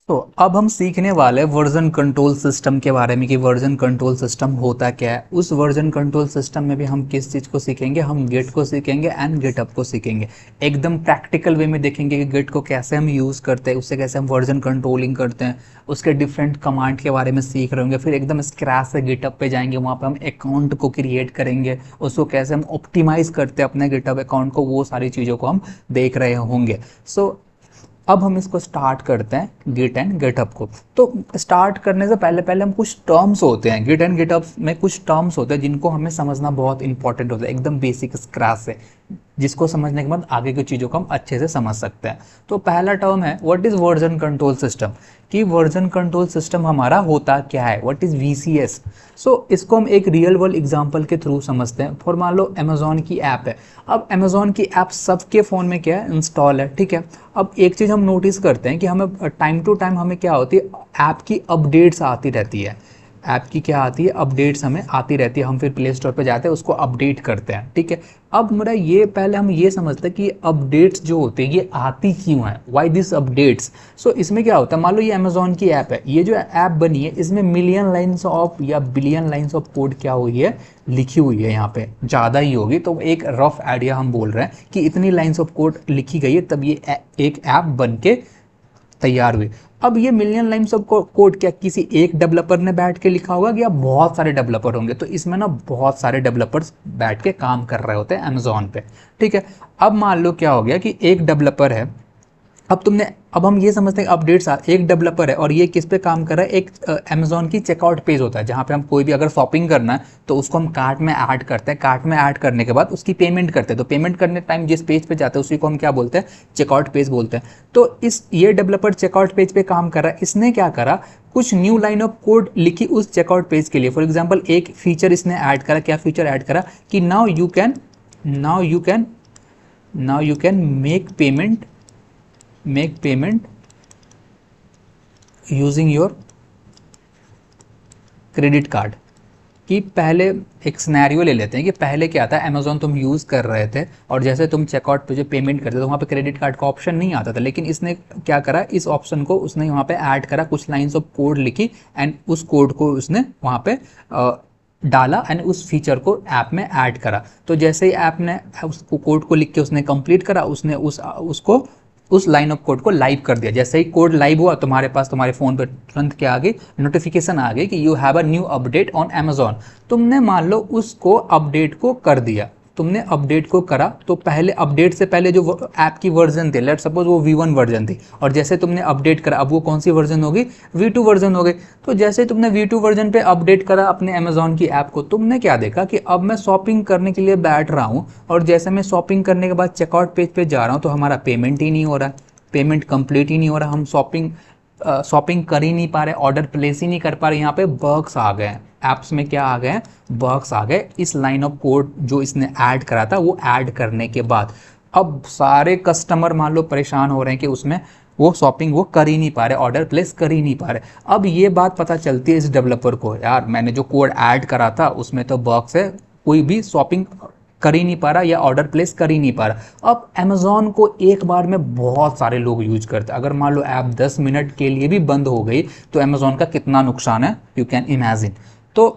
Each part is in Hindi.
तो अब हम सीखने वाले वर्जन कंट्रोल सिस्टम के बारे में कि वर्जन कंट्रोल सिस्टम होता क्या है। उस वर्जन कंट्रोल सिस्टम में भी हम किस चीज़ को सीखेंगे, हम गिट को सीखेंगे एंड गिटहब को सीखेंगे। एकदम प्रैक्टिकल वे में देखेंगे कि गिट को कैसे हम यूज़ करते हैं, उससे कैसे हम वर्जन कंट्रोलिंग करते हैं, उसके डिफरेंट कमांड के बारे में सीख रहे होंगे। फिर एकदम स्क्रैच से गिटहब पे जाएंगे, वहाँ पे हम अकाउंट को क्रिएट करेंगे, उसको कैसे हम ऑप्टिमाइज़ करते हैं अपने गिटहब अकाउंट को, वो सारी चीज़ों को हम देख रहे होंगे। सो अब हम इसको स्टार्ट करते हैं गिट एंड गिटहब को। तो स्टार्ट करने से पहले पहले हम कुछ टर्म्स होते हैं गिट एंड गिटहब में, कुछ टर्म्स होते हैं जिनको हमें समझना बहुत इंपॉर्टेंट होता है, एकदम बेसिक स्क्रैच से, जिसको समझने के बाद आगे की चीज़ों को हम अच्छे से समझ सकते हैं। तो पहला टर्म है what is version control system, कि वर्जन कंट्रोल सिस्टम हमारा होता क्या है, व्हाट इज़ VCS। सो इसको हम एक रियल वर्ल्ड एग्जांपल के थ्रू समझते हैं। फॉर मान लो अमेजोन की ऐप है। अब अमेजोन की ऐप सबके फ़ोन में क्या है, इंस्टॉल है, ठीक है। अब एक चीज़ हम नोटिस करते हैं कि हमें टाइम टू टाइम हमें क्या होती है, ऐप की अपडेट्स आती रहती है। ऐप की क्या आती है, अपडेट्स हमें आती रहती है। हम फिर प्ले स्टोर पे जाते हैं, उसको अपडेट करते हैं, ठीक है। अब मेरा ये पहले हम ये समझते हैं कि अपडेट्स जो होते हैं ये आती क्यों है, वाई दिस अपडेट्स। सो इसमें क्या होता है, मान लो ये अमेजोन की ऐप है, ये जो ऐप बनी है इसमें मिलियन लाइन्स ऑफ या बिलियन लाइन्स ऑफ कोड क्या हुई है, लिखी हुई है। यहाँ पे ज़्यादा ही होगी, तो एक रफ आइडिया हम बोल रहे हैं कि इतनी लाइन्स ऑफ कोड लिखी गई है तब ये एक ऐप बन के तैयार हुई। अब ये मिलियन लाइन्स ऑफ कोड क्या किसी एक डेवलपर ने बैठ के लिखा होगा या बहुत सारे डेवलपर होंगे, तो इसमें ना बहुत सारे डेवलपर्स बैठ के काम कर रहे होते हैं अमेजोन पे, ठीक है। अब मान लो क्या हो गया कि एक डेवलपर है, अब हम ये समझते हैं अपडेट्स एक डेवलपर है और ये किस पे काम कर रहा है, एक अमेजोन की चेकआउट पेज होता है जहाँ पे हम कोई भी अगर शॉपिंग करना है तो उसको हम कार्ट में ऐड करते हैं। कार्ट में ऐड करने के बाद उसकी पेमेंट करते हैं, तो पेमेंट करने टाइम जिस पेज पे जाते हैं उसी को हम क्या बोलते हैं, चेकआउट पेज बोलते हैं। तो ये डेवलपर चेकआउट पेज पे काम कर रहा है। इसने क्या करा, कुछ न्यू लाइन ऑफ कोड लिखी उस चेकआउट पेज के लिए। फॉर एग्जाम्पल एक फीचर इसने ऐड करा, क्या फीचर ऐड करा कि now you can make payment using your credit card. कि पहले एक सिनेरियो ले लेते हैं कि पहले क्या था, अमेजोन तुम यूज़ कर रहे थे और जैसे तुम चेकआउट पे जो पेमेंट करते थे वहाँ पे क्रेडिट कार्ड का ऑप्शन नहीं आता था, लेकिन इसने क्या करा, इस ऑप्शन को उसने वहाँ पे ऐड करा, कुछ लाइंस ऑफ कोड लिखी एंड उस कोड को उसने वहाँ पे डाला एंड उस फीचर को ऐप में ऐड करा। तो जैसे ही ऐप ने उस कोड को लिख के उसने कंप्लीट करा, उसने उस लाइन ऑफ कोड को लाइव कर दिया। जैसे ही कोड लाइव हुआ तुम्हारे पास, तुम्हारे फ़ोन पे तुरंत क्या आ गई, नोटिफिकेशन आ गई कि you have a new update on Amazon. तुमने मान लो उसको अपडेट को कर दिया, तुमने अपडेट को करा, तो पहले अपडेट से पहले जो ऐप की वर्जन थी, लेट सपोज वो V1 वर्जन थी, और जैसे तुमने अपडेट करा अब वो कौन सी वर्जन होगी, V2 वर्जन हो गई। तो जैसे तुमने V2 वर्जन पे अपडेट करा अपने अमेजोन की ऐप को, तुमने क्या देखा कि अब मैं शॉपिंग करने के लिए बैठ रहा हूँ और जैसे मैं शॉपिंग करने के बाद चेकआउट पेज पे जा रहा हूँ तो हमारा पेमेंट ही नहीं हो रहा है, पेमेंट कंप्लीट ही नहीं हो रहा, हम शॉपिंग कर ही नहीं पा रहे, ऑर्डर प्लेस ही नहीं कर पा रहे। यहाँ पे बग्स आ गए हैं, ऐप्स में क्या आ गए हैं, बग्स आ गए इस लाइन ऑफ कोड जो इसने ऐड करा था वो ऐड करने के बाद। अब सारे कस्टमर मान लो परेशान हो रहे हैं कि उसमें वो शॉपिंग वो कर ही नहीं पा रहे, ऑर्डर प्लेस कर ही नहीं पा रहे। अब ये बात पता चलती है इस डेवलपर को, यार मैंने जो कोड ऐड करा था उसमें तो बग्स है, कोई भी शॉपिंग कर ही नहीं पा रहा या ऑर्डर प्लेस कर ही नहीं पा रहा। अब अमेजोन को एक बार में बहुत सारे लोग यूज करते हैं, अगर मान लो ऐप 10 मिनट के लिए भी बंद हो गई तो अमेजोन का कितना नुकसान है, यू कैन इमेजिन। तो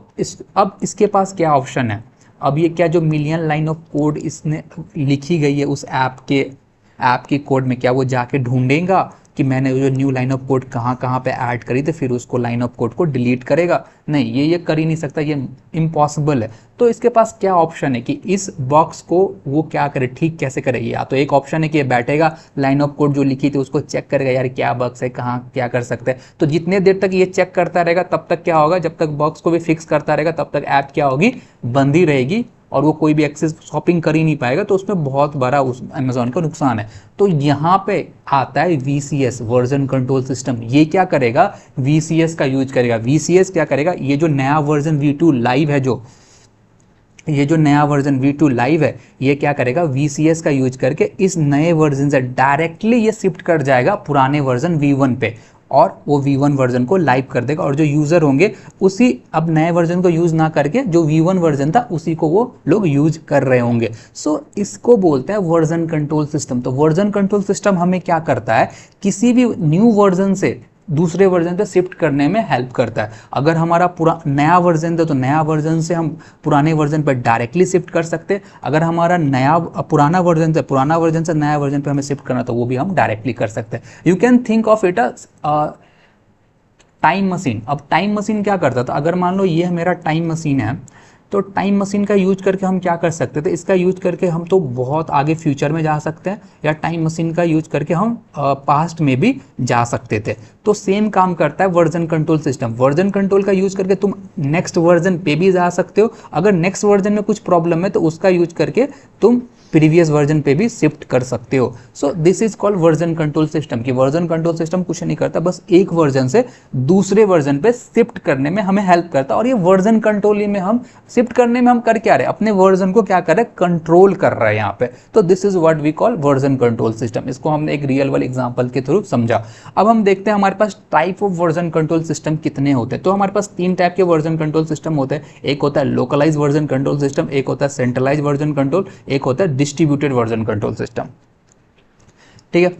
अब इसके पास क्या ऑप्शन है, अब ये क्या जो मिलियन लाइन ऑफ कोड इसने लिखी गई है उस ऐप की कोड में, क्या वो जाके ढूंढेगा कि मैंने जो न्यू लाइन ऑफ कोड कहाँ कहाँ पे ऐड करी थी, फिर उसको लाइन ऑफ कोड को डिलीट करेगा? नहीं, ये कर ही नहीं सकता, ये इम्पॉसिबल है। तो इसके पास क्या ऑप्शन है कि इस बॉक्स को वो क्या करे, ठीक कैसे करे। या तो एक ऑप्शन है कि ये बैठेगा लाइन ऑफ कोड जो लिखी थी उसको चेक करेगा, यार क्या बॉक्स है, कहाँ क्या कर सकते हैं। तो जितने देर तक ये चेक करता रहेगा तब तक क्या होगा, जब तक बॉक्स को भी फिक्स करता रहेगा तब तक ऐप क्या होगी, बंद ही रहेगी और वो कोई भी एक्सेस शॉपिंग कर ही नहीं पाएगा। तो उसमें बहुत बड़ा उस अमेजोन का नुकसान है। तो यहाँ पे आता है VCS, वर्जन कंट्रोल सिस्टम। ये क्या करेगा, VCS का यूज करेगा। VCS क्या करेगा, ये जो नया वर्जन V2 लाइव है, ये जो नया वर्जन V2 लाइव है, ये क्या करेगा, VCS का यूज करके इस नए वर्जन से डायरेक्टली ये शिफ्ट कर जाएगा पुराने वर्जन V1 पे और वो V1 वर्जन को लाइव कर देगा। और जो यूज़र होंगे उसी अब नए वर्जन को यूज़ ना करके जो V1 वर्जन था उसी को वो लोग यूज कर रहे होंगे। सो इसको बोलते हैं वर्जन कंट्रोल सिस्टम। तो वर्जन कंट्रोल सिस्टम हमें क्या करता है, किसी भी न्यू वर्जन से दूसरे वर्जन पे शिफ्ट करने में हेल्प करता है। अगर हमारा पूरा नया वर्जन था तो नया वर्जन से हम पुराने वर्जन पर डायरेक्टली शिफ्ट कर सकते हैं। अगर हमारा पुराना वर्जन से नया वर्जन पे हमें शिफ्ट करना तो वो भी हम डायरेक्टली कर सकते हैं। You can think of it time machine. अब टाइम मशीन क्या करता था, अगर मान लो ये मेरा टाइम मशीन है तो टाइम मशीन का यूज करके हम क्या कर सकते थे, इसका यूज करके हम तो बहुत आगे फ्यूचर में जा सकते हैं, या टाइम मशीन का यूज करके हम पास्ट में भी जा सकते थे। तो सेम काम करता है version control system. Version control का यूज करके तुम नेक्स्ट वर्जन पे भी जा सकते हो। अगर नेक्स्ट वर्जन में कुछ प्रॉब्लम है तो उसका यूज करके तुम प्रीवियस वर्जन पे भी शिफ्ट कर सकते हो। So this is called version control system. कि वर्जन कंट्रोल सिस्टम कुछ नहीं करता, बस एक वर्जन से दूसरे वर्जन पे शिफ्ट करने में हमें हेल्प करता है। और ये वर्जन कंट्रोल में हम शिफ्ट करने में हम कर क्या रहे हैं, अपने वर्जन को क्या कर रहे हैं, कंट्रोल कर रहे हैं यहाँ पे। तो this is what we call version control system. इसको हमने एक रियल वर्ल्ड एग्जांपल के थ्रू समझा। अब हम देखते हैं हमारे पास type of version control system कितने होते हैं। तो हमारे पास 3 टाइप के वर्जन कंट्रोल सिस्टम होते हैं। एक होता है लोकलाइज वर्जन कंट्रोल सिस्टम, एक होता है सेंट्रलाइज वर्जन कंट्रोल, एक होता है डिस्ट्रीब्यूटेड वर्जन कंट्रोल सिस्टम। ठीक है,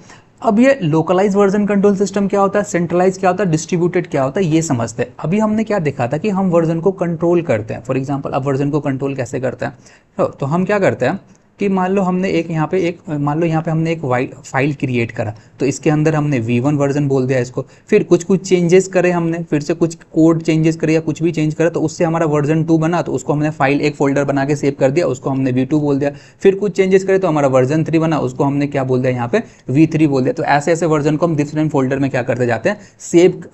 अब ये लोकलाइज वर्जन कंट्रोल सिस्टम क्या होता है, सेंट्रलाइज क्या होता है, डिस्ट्रीब्यूटेड क्या होता है, ये समझते हैं। अभी हमने क्या देखा था कि हम वर्जन को कंट्रोल करते हैं। फॉर एग्जांपल, अब वर्जन को कंट्रोल कैसे करते हैं, तो हम क्या करते हैं कि मान लो हमने यहाँ पे हमने एक फाइल क्रिएट करा, तो इसके अंदर हमने V1 वर्जन बोल दिया इसको। फिर कुछ चेंजेस करे हमने, फिर से कुछ कोड चेंजेस करे या कुछ भी चेंज करा, तो उससे हमारा वर्जन 2 बना, तो उसको हमने फाइल एक फोल्डर बना के सेव कर दिया, उसको हमने V2 बोल दिया। फिर कुछ चेंजेस करे तो हमारा वर्जन 3 बना, उसको हमने क्या बोल दिया यहाँ पे, V3 बोल दिया। तो ऐसे ऐसे वर्जन को हम डिफरेंट फोल्डर में क्या करते जाते हैं,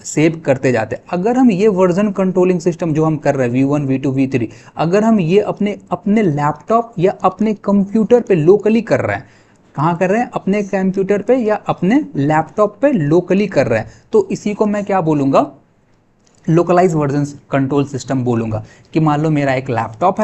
सेव करते जाते हैं। अगर हम ये वर्जन कंट्रोलिंग सिस्टम जो हम कर रहे हैं V1 V2 V3, अगर हम ये अपने लैपटॉप या अपने कंप्यूटर पे लोकली कर रहे हैं, कहाँ कर रहे हैं, अपने कंप्यूटर पे या अपने लैपटॉप पे लोकली कर रहे हैं, तो इसी को मैं क्या बोलूँगा, लोकलाइज वर्जन कंट्रोल सिस्टम बोलूँगा। कि मान लो मेरा एक लैपटॉप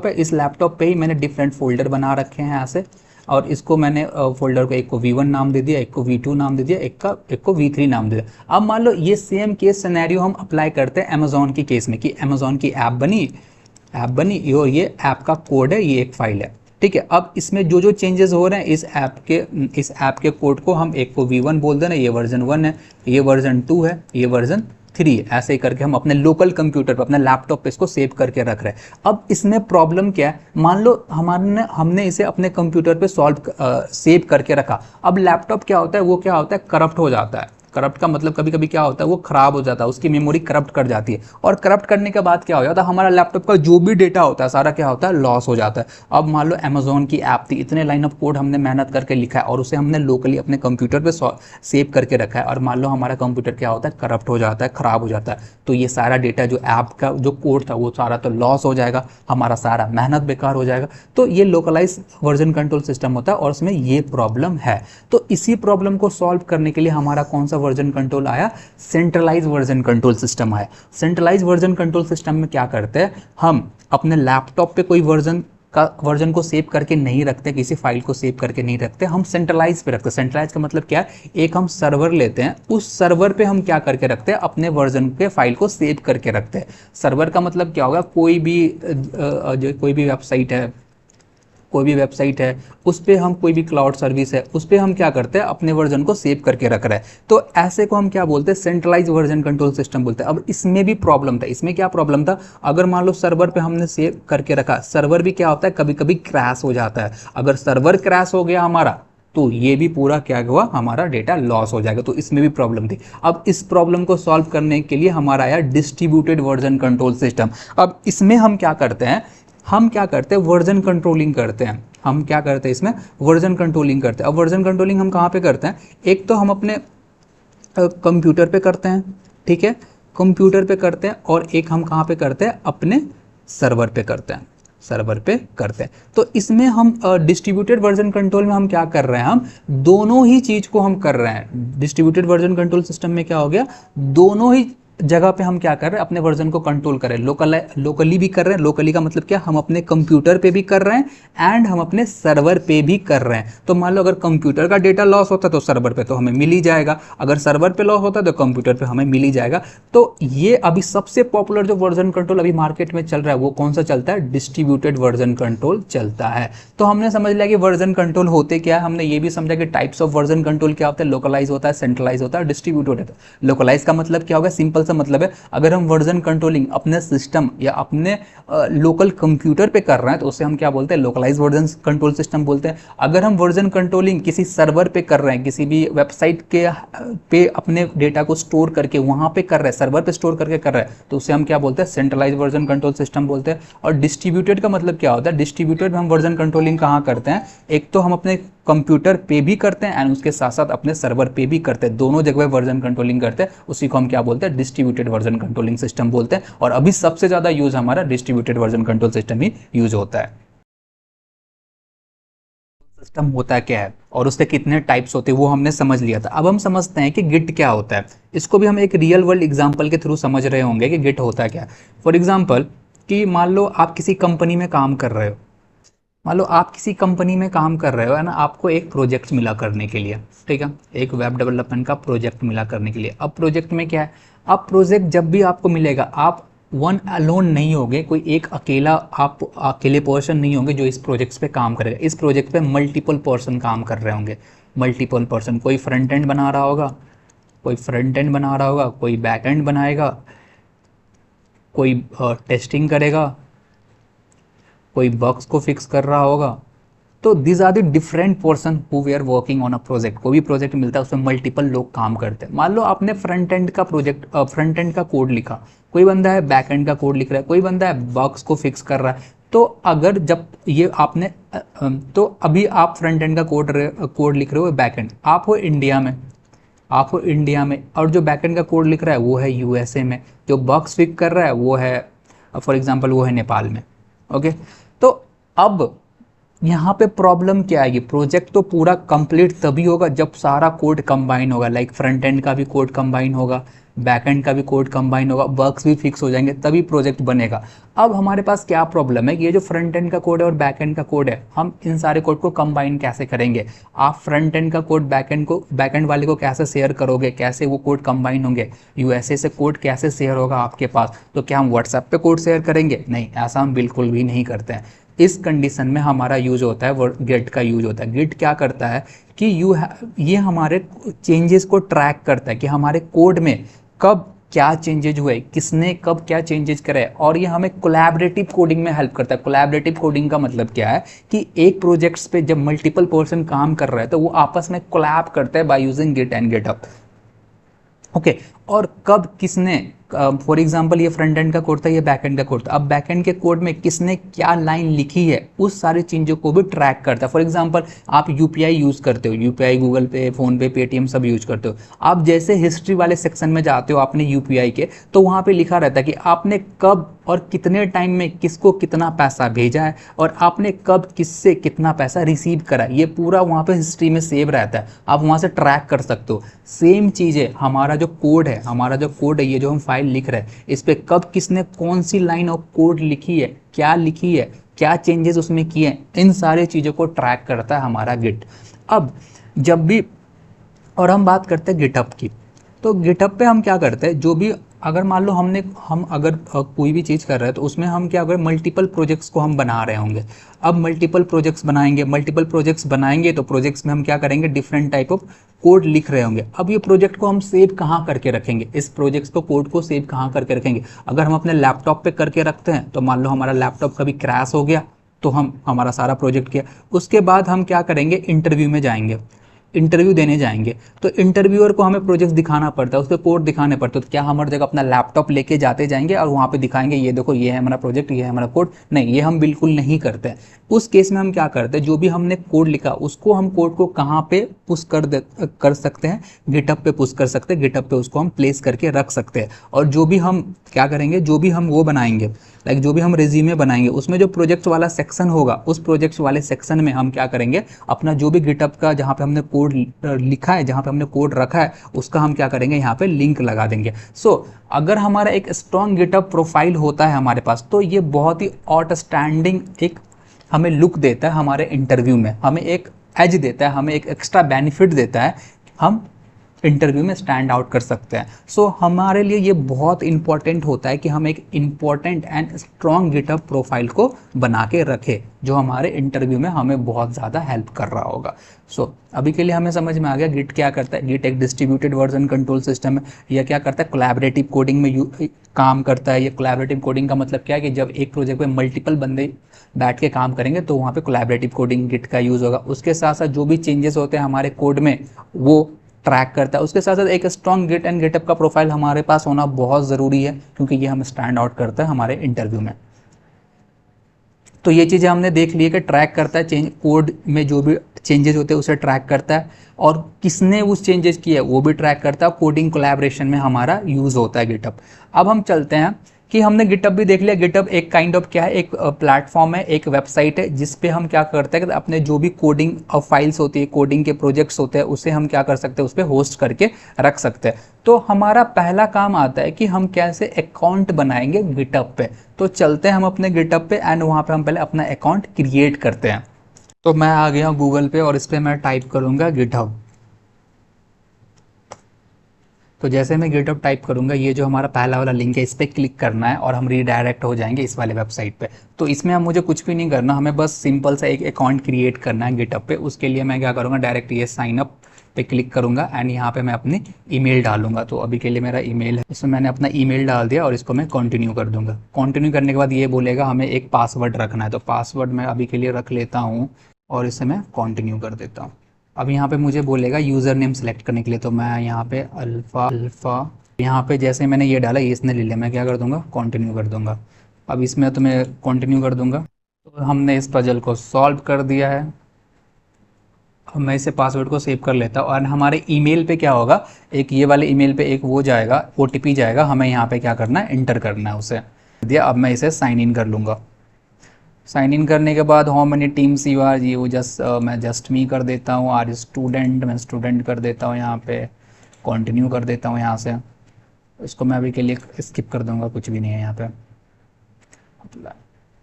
है, इस लैपटॉप पे ही मैंने डिफरेंट फोल्डर बना रखे हैं ऐसे, और इसको मैंने फोल्डर को एक को V1 नाम दे दिया, एक को V2 नाम दे दिया, एक को V3 नाम दे दिया। अब मान लो ये सेम केस सिनेरियो हम अप्लाई करते हैं अमेजोन के केस में, कि अमेजोन की ऐप बनी, ये ऐप का कोड है, ये एक फाइल है। ठीक है, अब इसमें जो चेंजेस हो रहे हैं इस ऐप के कोड को हम एक को V1 बोल देना, ये वर्जन 1 है, ये वर्जन 2 है, ये वर्जन 3 है। ऐसे ही करके हम अपने लोकल कंप्यूटर पर, अपने लैपटॉप पे इसको सेव करके रख रहे हैं। अब इसमें प्रॉब्लम क्या है, मान लो हमने इसे अपने कंप्यूटर पे सेव करके रखा। अब लैपटॉप क्या होता है, वो क्या होता है, करप्ट हो जाता है। करप्ट का मतलब कभी कभी क्या होता है, वो खराब हो जाता है, उसकी मेमोरी करप्ट कर जाती है, और करप्ट करने के बाद क्या हो जाता है, हमारा लैपटॉप का जो भी डेटा होता है सारा क्या होता है, लॉस हो जाता है। अब मान लो अमेजोन की ऐप थी, इतने लाइन ऑफ कोड हमने मेहनत करके लिखा है और उसे हमने लोकली अपने कंप्यूटर पे सेव करके रखा है, और मान लो हमारा कंप्यूटर क्या होता है, करप्ट हो जाता है, खराब हो जाता है, तो ये सारा डेटा जो ऐप का जो कोड था वो सारा तो लॉस हो जाएगा, हमारा सारा मेहनत बेकार हो जाएगा। तो ये लोकलाइज वर्जन कंट्रोल सिस्टम होता है और उसमें ये प्रॉब्लम है। तो इसी प्रॉब्लम को सॉल्व करने के लिए हमारा कौन सा वर्जन कंट्रोल आया, सेंट्रलाइज वर्जन कंट्रोल सिस्टम आया। सेंट्रलाइज वर्जन कंट्रोल सिस्टम में क्या करते हैं, हम अपने लैपटॉप पे कोई वर्जन को सेव करके नहीं रखते, किसी फाइल को सेव करके नहीं रखते, हम सेंट्रलाइज पे रखते हैं। सेंट्रलाइज का मतलब क्या है, एक हम सर्वर लेते हैं, उस सर्वर पे हम क्या करके रखते हैं, अपने वर्जन के फाइल को सेव करके रखते हैं। सर्वर का मतलब क्या होगा, कोई भी वेबसाइट है उस पर हम, कोई भी क्लाउड सर्विस है उस पर हम क्या करते हैं, अपने वर्जन को सेव करके रख रहे हैं। तो ऐसे को हम क्या बोलते हैं, सेंट्रलाइज वर्जन कंट्रोल सिस्टम बोलते हैं। अब इसमें भी प्रॉब्लम था। इसमें क्या प्रॉब्लम था, अगर मान लो सर्वर पे हमने सेव करके रखा, सर्वर भी क्या होता है, कभी कभी क्रैश हो जाता है। अगर सर्वर क्रैश हो गया हमारा, तो ये भी पूरा क्या हुआ, हमारा डेटा लॉस हो जाएगा। तो इसमें भी प्रॉब्लम थी। अब इस प्रॉब्लम को सॉल्व करने के लिए हमारा आया डिस्ट्रीब्यूटेड वर्जन कंट्रोल सिस्टम। अब इसमें हम क्या करते हैं, वर्जन कंट्रोलिंग करते हैं। हम क्या करते हैं, इसमें वर्जन कंट्रोलिंग करते हैं। अब वर्जन कंट्रोलिंग हम कहाँ पे करते हैं, एक तो हम अपने कंप्यूटर पे करते हैं, ठीक है, कंप्यूटर पे करते हैं, और एक हम कहाँ पे करते हैं, अपने सर्वर पे करते हैं। तो इसमें हम डिस्ट्रीब्यूटेड वर्जन कंट्रोल में हम क्या कर रहे हैं, हम दोनों ही चीज़ को हम कर रहे हैं। डिस्ट्रीब्यूटेड वर्जन कंट्रोल सिस्टम में क्या हो गया, दोनों ही जगह पे हम क्या कर रहे हैं, अपने वर्जन को कंट्रोल कर रहे हैं, लोकली भी कर रहे हैं। लोकली का मतलब क्या, हम अपने कंप्यूटर पे भी कर रहे हैं एंड हम अपने सर्वर पे भी कर रहे हैं। तो मान लो अगर कंप्यूटर का डेटा लॉस होता है तो सर्वर पे तो हमें मिल ही जाएगा, अगर सर्वर पे लॉस होता है तो कंप्यूटर पे हमें मिल ही जाएगा। तो ये अभी सबसे पॉपुलर जो वर्जन कंट्रोल अभी मार्केट में चल रहा है वो कौन सा चलता है, डिस्ट्रीब्यूटेड वर्जन कंट्रोल चलता है। तो हमने समझ लिया कि वर्जन कंट्रोल होते क्या है, हमने ये भी समझा कि टाइप्स ऑफ वर्जन कंट्रोल क्या होता है, लोकलाइज होता है, सेंट्रलाइज होता है, डिस्ट्रीब्यूटेड होता है। लोकलाइज का मतलब क्या होगा, सिंपल सा मतलब है अगर हम वर्जन कंट्रोलिंग अपने सिस्टम या अपने लोकल कंप्यूटर पे कर रहे हैं तो उसे हम क्या बोलते हैं, लोकलाइज वर्जन कंट्रोल सिस्टम बोलते हैं। अगर हम वर्जन कंट्रोलिंग किसी सर्वर पे कर रहे हैं, किसी भी वेबसाइट के पे अपने डेटा को स्टोर करके वहां पे कर रहे हैं, सर्वर पे स्टोर करके कर रहे हैं, तो उसे हम क्या बोलते हैं, सेंट्रलाइज वर्जन कंट्रोल सिस्टम बोलते हैं। और डिस्ट्रीब्यूटेड का मतलब क्या होता है, डिस्ट्रीब्यूटेड में हम वर्जन कंट्रोलिंग कहाँ करते हैं, एक तो हम अपने कंप्यूटर पे भी करते हैं एंड उसके साथ साथ अपने सर्वर पे भी करते हैं, दोनों जगह वर्जन कंट्रोलिंग करते हैं। उसी को हम क्या बोलते हैं, डिस्ट्रीब्यूटेड वर्जन कंट्रोलिंग सिस्टम बोलते हैं। और अभी सबसे ज्यादा यूज हमारा डिस्ट्रीब्यूटेड वर्जन कंट्रोल सिस्टम ही यूज होता है। सिस्टम होता क्या है और उसके कितने टाइप्स होते हैं वो हमने समझ लिया था। अब हम समझते हैं कि गिट क्या होता है। इसको भी हम एक रियल वर्ल्ड एग्जांपल के थ्रू समझ रहे होंगे कि गिट होता क्या है। फॉर एग्जांपल कि मान लो आप किसी कंपनी में काम कर रहे हो, मान लो आप किसी कंपनी में काम कर रहे हो, है ना, आपको एक प्रोजेक्ट मिला करने के लिए, ठीक है, एक वेब डेवलपमेंट का प्रोजेक्ट मिला करने के लिए। अब प्रोजेक्ट में क्या है, अब प्रोजेक्ट जब भी आपको मिलेगा आप वन अलोन नहीं होगे, कोई एक अकेला आप अकेले पर्सन नहीं होंगे जो इस प्रोजेक्ट पे काम करेगा। इस प्रोजेक्ट पे मल्टीपल पर्सन काम कर रहे होंगे, मल्टीपल पर्सन, कोई फ्रंट एंड बना रहा होगा, कोई फ्रंट एंड बना रहा होगा, कोई बैक एंड बनाएगा, कोई टेस्टिंग करेगा, कोई बग्स को फिक्स कर रहा होगा। तो this are the different person who we are working on a project. कोई भी प्रोजेक्ट मिलता है उसमें मल्टीपल लोग काम करते हैं। मान लो आपने फ्रंट एंड का प्रोजेक्ट, फ्रंट एंड का कोड लिखा, कोई बंदा है बैक एंड का कोड लिख रहा है, कोई बंदा है बग्स को फिक्स कर रहा है। तो अगर जब ये आपने तो अभी आप फ्रंट एंड का कोड लिख रहे हो बैक एंड, आप हो इंडिया में, आप हो इंडिया में, और जो बैक एंड का कोड लिख रहा है वो है यूएसए में, जो बग्स फिक्स कर रहा है वो है फॉर एग्जाम्पल वो है नेपाल में। ओके, तो अब यहाँ पे प्रॉब्लम क्या आएगी, प्रोजेक्ट तो पूरा कंप्लीट तभी होगा जब सारा कोड कंबाइन होगा, लाइक फ्रंट एंड का भी कोड कंबाइन होगा, बैक एंड का भी कोड कंबाइन होगा, बग्स भी फिक्स हो जाएंगे, तभी प्रोजेक्ट बनेगा। अब हमारे पास क्या प्रॉब्लम है कि ये जो फ्रंट एंड का कोड है और बैक एंड का कोड है, हम इन सारे कोड को कंबाइन कैसे करेंगे। आप फ्रंट एंड का कोड बैक एंड वाले को कैसे शेयर करोगे, कैसे वो कोड कंबाइन होंगे, यूएसए से कोड कैसे शेयर होगा आपके पास। तो क्या हम व्हाट्सएप पे कोड शेयर करेंगे, नहीं, ऐसा हम बिल्कुल भी नहीं करते हैं। इस कंडीशन में हमारा यूज होता है गिट का यूज होता है। गिट क्या करता है कि ये हमारे चेंजेस को ट्रैक करता है कि हमारे कोड में कब क्या चेंजेज हुए, किसने कब क्या चेंजेस करे, और ये हमें कोलैबोरेटिव कोडिंग में हेल्प करता है। कोलैबोरेटिव कोडिंग का मतलब क्या है कि एक प्रोजेक्ट्स पे जब मल्टीपल पर्सन काम कर रहे हैं तो वो आपस में कोलैब करते हैं by using git and GitHub. Okay, और कब किसने, फॉर एग्जांपल ये फ्रंट एंड का कोड था, ये बैक एंड का कोड था, अब बैक एंड के कोड में किसने क्या लाइन लिखी है उस सारी चीज़ों को भी ट्रैक करता है। फॉर एग्जांपल आप यूपीआई यूज़ करते हो, यूपीआई गूगल पे, फोन पे, पेटीएम सब यूज करते हो। आप जैसे हिस्ट्री वाले सेक्शन में जाते हो अपने यूपीआई के, तो वहाँ पे लिखा रहता है कि आपने कब और कितने टाइम में किसको कितना पैसा भेजा है और आपने कब किससे कितना पैसा रिसीव करा, ये पूरा वहाँ पे हिस्ट्री में सेव रहता है, आप वहाँ से ट्रैक कर सकते हो। सेम चीज़ें हमारा जो कोड है, ये जो हम फाइल लिख रहे हैं, इस पे कब किसने कौन सी लाइन ऑफ कोड लिखी है, क्या चेंजेस उसमें किए हैं, इन सारी चीज़ों को ट्रैक करता है हमारा गिट। अब जब भी, और हम बात करते हैं गिटहब की, तो गिटहब पे हम क्या करते हैं, जो भी अगर मान लो हम अगर कोई भी चीज़ कर रहे हैं तो उसमें हम क्या करें, मल्टीपल प्रोजेक्ट्स को हम बना रहे होंगे। अब मल्टीपल प्रोजेक्ट्स बनाएंगे तो प्रोजेक्ट्स में हम क्या करेंगे, डिफरेंट टाइप ऑफ कोड लिख रहे होंगे। अब ये प्रोजेक्ट को हम सेव कहाँ करके रखेंगे, इस प्रोजेक्ट्स को कोड को सेव कहाँ करके रखेंगे। अगर हम अपने लैपटॉप पे करके रखते हैं तो मान लो हमारा लैपटॉप कभी क्रैश हो गया तो हम हमारा सारा प्रोजेक्ट किया, उसके बाद हम क्या करेंगे, इंटरव्यू में जाएंगे, इंटरव्यू देने जाएंगे, तो इंटरव्यूअर को हमें प्रोजेक्ट दिखाना पड़ता है, उसके कोड दिखाने पड़ते हैं। तो क्या हम हर जगह अपना लैपटॉप लेके जाते जाएंगे और वहाँ पे दिखाएंगे ये देखो ये है हमारा प्रोजेक्ट, ये है हमारा कोड, नहीं, ये हम बिल्कुल नहीं करते हैं। उस केस में हम क्या करते हैं, जो भी हमने कोड लिखा उसको हम कोड को कहाँ पे पुश कर सकते हैं, गिटहब पे पुश कर सकते हैं, गिटहब पे उसको हम प्लेस करके रख सकते हैं। और जो भी हम क्या करेंगे, जो भी हम वो बनाएंगे, लाइक जो भी हम रेज्यूमे बनाएंगे, उसमें जो प्रोजेक्ट वाला सेक्शन होगा, उस प्रोजेक्ट वाले सेक्शन में हम क्या करेंगे, अपना जो भी गिटहब का जहाँ पे हमने कोड लिखा है, जहाँ पे हमने कोड रखा है, उसका हम क्या करेंगे, यहाँ पे लिंक लगा देंगे। सो अगर हमारा एक स्ट्रॉन्ग गिटहब प्रोफाइल होता है हमारे पास, तो ये बहुत ही आउटस्टैंडिंग एक हमें लुक देता है हमारे इंटरव्यू में, हमें एक एज देता है, हमें एक एक्स्ट्रा बेनिफिट देता है, हम इंटरव्यू में स्टैंड आउट कर सकते हैं। सो हमारे लिए ये बहुत इंपॉर्टेंट होता है कि हम एक important and strong GitHub profile को बना के रखें, जो हमारे इंटरव्यू में हमें बहुत ज़्यादा हेल्प कर रहा होगा। सो अभी के लिए हमें समझ में आ गया गिट क्या करता है। गिट एक डिस्ट्रीब्यूटेड वर्जन कंट्रोल सिस्टम है। यह क्या करता है, कोलैबोरेटिव कोडिंग में काम करता है। ये कोलैबोरेटिव कोडिंग का मतलब क्या है कि जब एक प्रोजेक्ट पे मल्टीपल बंदे बैठ के काम करेंगे तो वहाँ पे कोलैबोरेटिव कोडिंग गिट का यूज़ होगा। उसके साथ साथ जो भी चेंजेस होते हैं हमारे कोड में, वो ट्रैक करता है। उसके साथ साथ एक स्ट्रॉन्ग गिट एंड गिटहब का प्रोफाइल हमारे पास होना बहुत ज़रूरी है, क्योंकि ये हमें स्टैंड आउट करता है हमारे इंटरव्यू में। तो ये चीज़ें हमने देख ली है कि ट्रैक करता है, चेंज कोड में जो भी चेंजेस होते हैं उसे ट्रैक करता है, और किसने उस चेंजेस किए वो भी ट्रैक करता है। कोडिंग कोलैबोरेशन में हमारा यूज़ होता है गिटहब। अब हम चलते हैं कि हमने गिटहब भी देख लिया। गिटहब एक काइंड ऑफ क्या है, एक प्लेटफॉर्म है, एक वेबसाइट है, जिस पे हम क्या करते हैं कि अपने जो भी कोडिंग फाइल्स होती है, कोडिंग के प्रोजेक्ट्स होते हैं, उसे हम क्या कर सकते हैं, उस पर होस्ट करके रख सकते हैं। तो हमारा पहला काम आता है कि हम कैसे अकाउंट बनाएंगे गिटहब पे। तो चलते हैं हम अपने गिटहब पे एंड वहाँ पे हम पहले अपना अकाउंट क्रिएट करते हैं। तो मैं आ गया गूगल पे और इस पर मैं टाइप करूँगा गिटहब। तो जैसे मैं गिटहब टाइप करूंगा, ये जो हमारा पहला वाला लिंक है इस पर क्लिक करना है और हम रीडायरेक्ट हो जाएंगे इस वाले वेबसाइट पे। तो इसमें हम मुझे कुछ भी नहीं करना, हमें बस सिंपल सा एक अकाउंट क्रिएट करना है गिटहब पे। उसके लिए मैं क्या करूँगा, डायरेक्ट ये साइन अप पे क्लिक करूँगा एंड यहाँ पे मैं अपनी ईमेल डालूंगा। तो अभी के लिए मेरा ईमेल है, इसमें मैंने अपना ईमेल डाल दिया और इसको मैं कंटिन्यू कर दूंगा। कंटिन्यू करने के बाद ये बोलेगा हमें एक पासवर्ड रखना है, तो पासवर्ड मैं अभी के लिए रख लेता हूँ और इसे मैं कंटिन्यू कर देता हूँ। अब यहाँ पे मुझे बोलेगा यूज़र नेम सेलेक्ट करने के लिए, तो मैं यहाँ पे अल्फ़ा यहाँ पे जैसे मैंने ये डाला, ये इसने ले लिया, मैं क्या कर दूंगा, कंटिन्यू कर दूंगा। अब इसमें तो मैं कंटिन्यू कर दूंगा। तो हमने इस पजल को सॉल्व कर दिया है। अब मैं इसे पासवर्ड को सेव कर लेता हूँ और हमारे ईमेल पे क्या होगा, एक ये वाले ईमेल पे एक वो जाएगा, OTP जाएगा, हमें यहाँ पे क्या करना है, इंटर करना है उसे दिया। अब मैं इसे साइन इन कर लूँगा। साइन इन करने के बाद how many teams you are, ये वो मैं जस्ट मी कर देता हूँ। आर स्टूडेंट, मैं स्टूडेंट कर देता हूँ, यहाँ पे कंटिन्यू कर देता हूँ। यहाँ से इसको मैं अभी के लिए स्किप कर दूंगा, कुछ भी नहीं है यहाँ पे,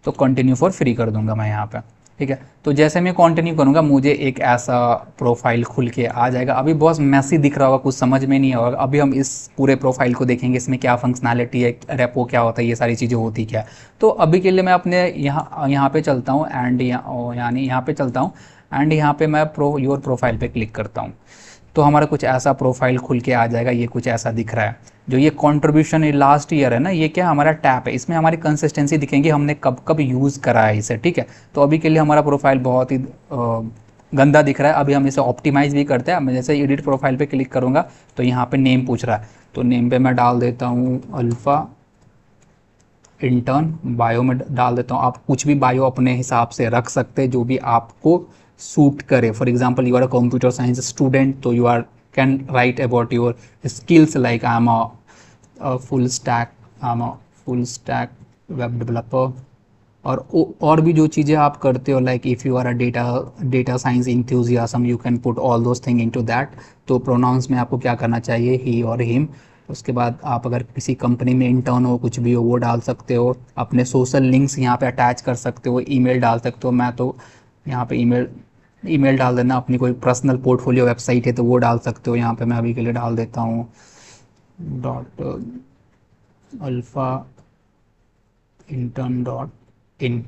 तो कंटिन्यू फॉर फ्री कर दूंगा मैं यहाँ पे। ठीक है, तो जैसे मैं कंटिन्यू करूँगा मुझे एक ऐसा प्रोफाइल खुल के आ जाएगा। अभी बहुत मैसी दिख रहा होगा, कुछ समझ में नहीं होगा। अभी हम इस पूरे प्रोफाइल को देखेंगे, इसमें क्या फंक्शनैलिटी है, रेपो क्या होता है, ये सारी चीज़ें होती क्या है। तो अभी के लिए मैं अपने यहाँ पे चलता हूँ एंड यानी यहाँ पे चलता हूँ एंड यहाँ पे मैं योर प्रोफाइल पे क्लिक करता हूँ। तो हमारा कुछ ऐसा प्रोफाइल खुल के आ जाएगा, ये कुछ ऐसा दिख रहा है। जो ये कंट्रीब्यूशन लास्ट ईयर है ना, ये क्या हमारा टैप है, इसमें हमारी कंसिस्टेंसी दिखेंगी, हमने कब कब यूज़ करा है इसे। ठीक है, तो अभी के लिए हमारा प्रोफाइल बहुत ही गंदा दिख रहा है। अभी हम इसे ऑप्टिमाइज़ भी करते हैं। मैं जैसे एडिट प्रोफाइल पे क्लिक करूँगा तो यहाँ पे नेम पूछ रहा है, तो नेम पे मैं डाल देता हूँ अल्फ़ा इंटर्न। बायो में डाल देता हूँ, आप कुछ भी बायो अपने हिसाब से रख सकते हैं जो भी आपको सूट करे। For example you are a computer science student, तो you are can write about your skills like I am a full stack web developer, और भी जो चीज़ें आप करते हो, like if you are a data science enthusiasm, you can put all those thing into that. तो प्रोनाउंस में आपको क्या करना चाहिए, ही और हिम। उसके बाद आप अगर किसी कंपनी में इंटर्न हो, कुछ भी हो, वो डाल सकते हो। अपने सोशल लिंक्स यहाँ पे अटैच कर सकते हो, ईमेल डाल सकते हो। मैं तो यहाँ पे ईमेल डाल देना, अपनी कोई पर्सनल पोर्टफोलियो वेबसाइट है तो वो डाल सकते हो। यहाँ पे मैं अभी के लिए डाल देता हूँ dot alpha intern dot in,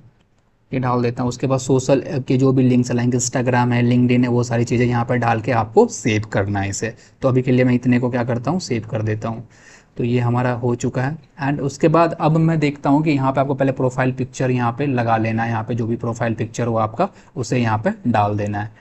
ये डाल देता हूँ। उसके बाद सोशल के जो भी लिंक्स लाइक इंस्टाग्राम है, लिंक्डइन है, वो सारी चीज़ें यहाँ पर डाल के आपको सेव करना है इसे। तो अभी के लिए मैं इतने को क्या करता हूँ, सेव कर देता हूँ। तो ये हमारा हो चुका है एंड उसके बाद अब मैं देखता हूँ कि यहाँ पे आपको पहले प्रोफाइल पिक्चर यहाँ पे लगा लेना है। यहाँ पे जो भी प्रोफाइल पिक्चर हो आपका, उसे यहाँ पे डाल देना है।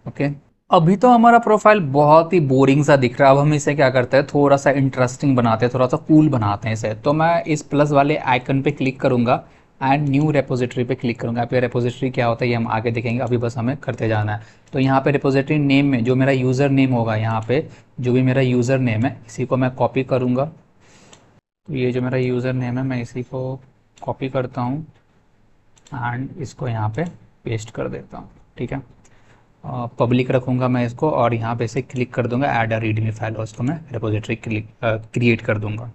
ओके, अभी तो हमारा प्रोफाइल बहुत ही बोरिंग सा दिख रहा है। अब हम इसे क्या करते हैं, थोड़ा सा इंटरेस्टिंग बनाते हैं, थोड़ा सा कूल बनाते हैं इसे। तो मैं इस प्लस वाले आइकन पे क्लिक करूँगा एंड न्यू रेपोजिटरी पे क्लिक करूँगा। यहाँ पे रेपोजिटरी क्या होता है ये हम आगे देखेंगे, अभी बस हमें करते जाना है। तो यहाँ पे रेपोजिटरी नेम में जो मेरा यूज़र नेम होगा, यहाँ पे जो भी मेरा यूज़र नेम है, इसी को मैं कॉपी करूँगा। तो ये जो मेरा यूज़र नेम है, मैं इसी को कॉपी करता हूँ एंड इसको यहाँ पे पेस्ट कर देता हूँ। ठीक है, पब्लिक रखूँगा मैं इसको, और यहाँ पे से क्लिक कर दूंगा ऐड अ रीडमी फाइल और उसको मैं रिपोजिटरी क्रिएट कर दूंगा।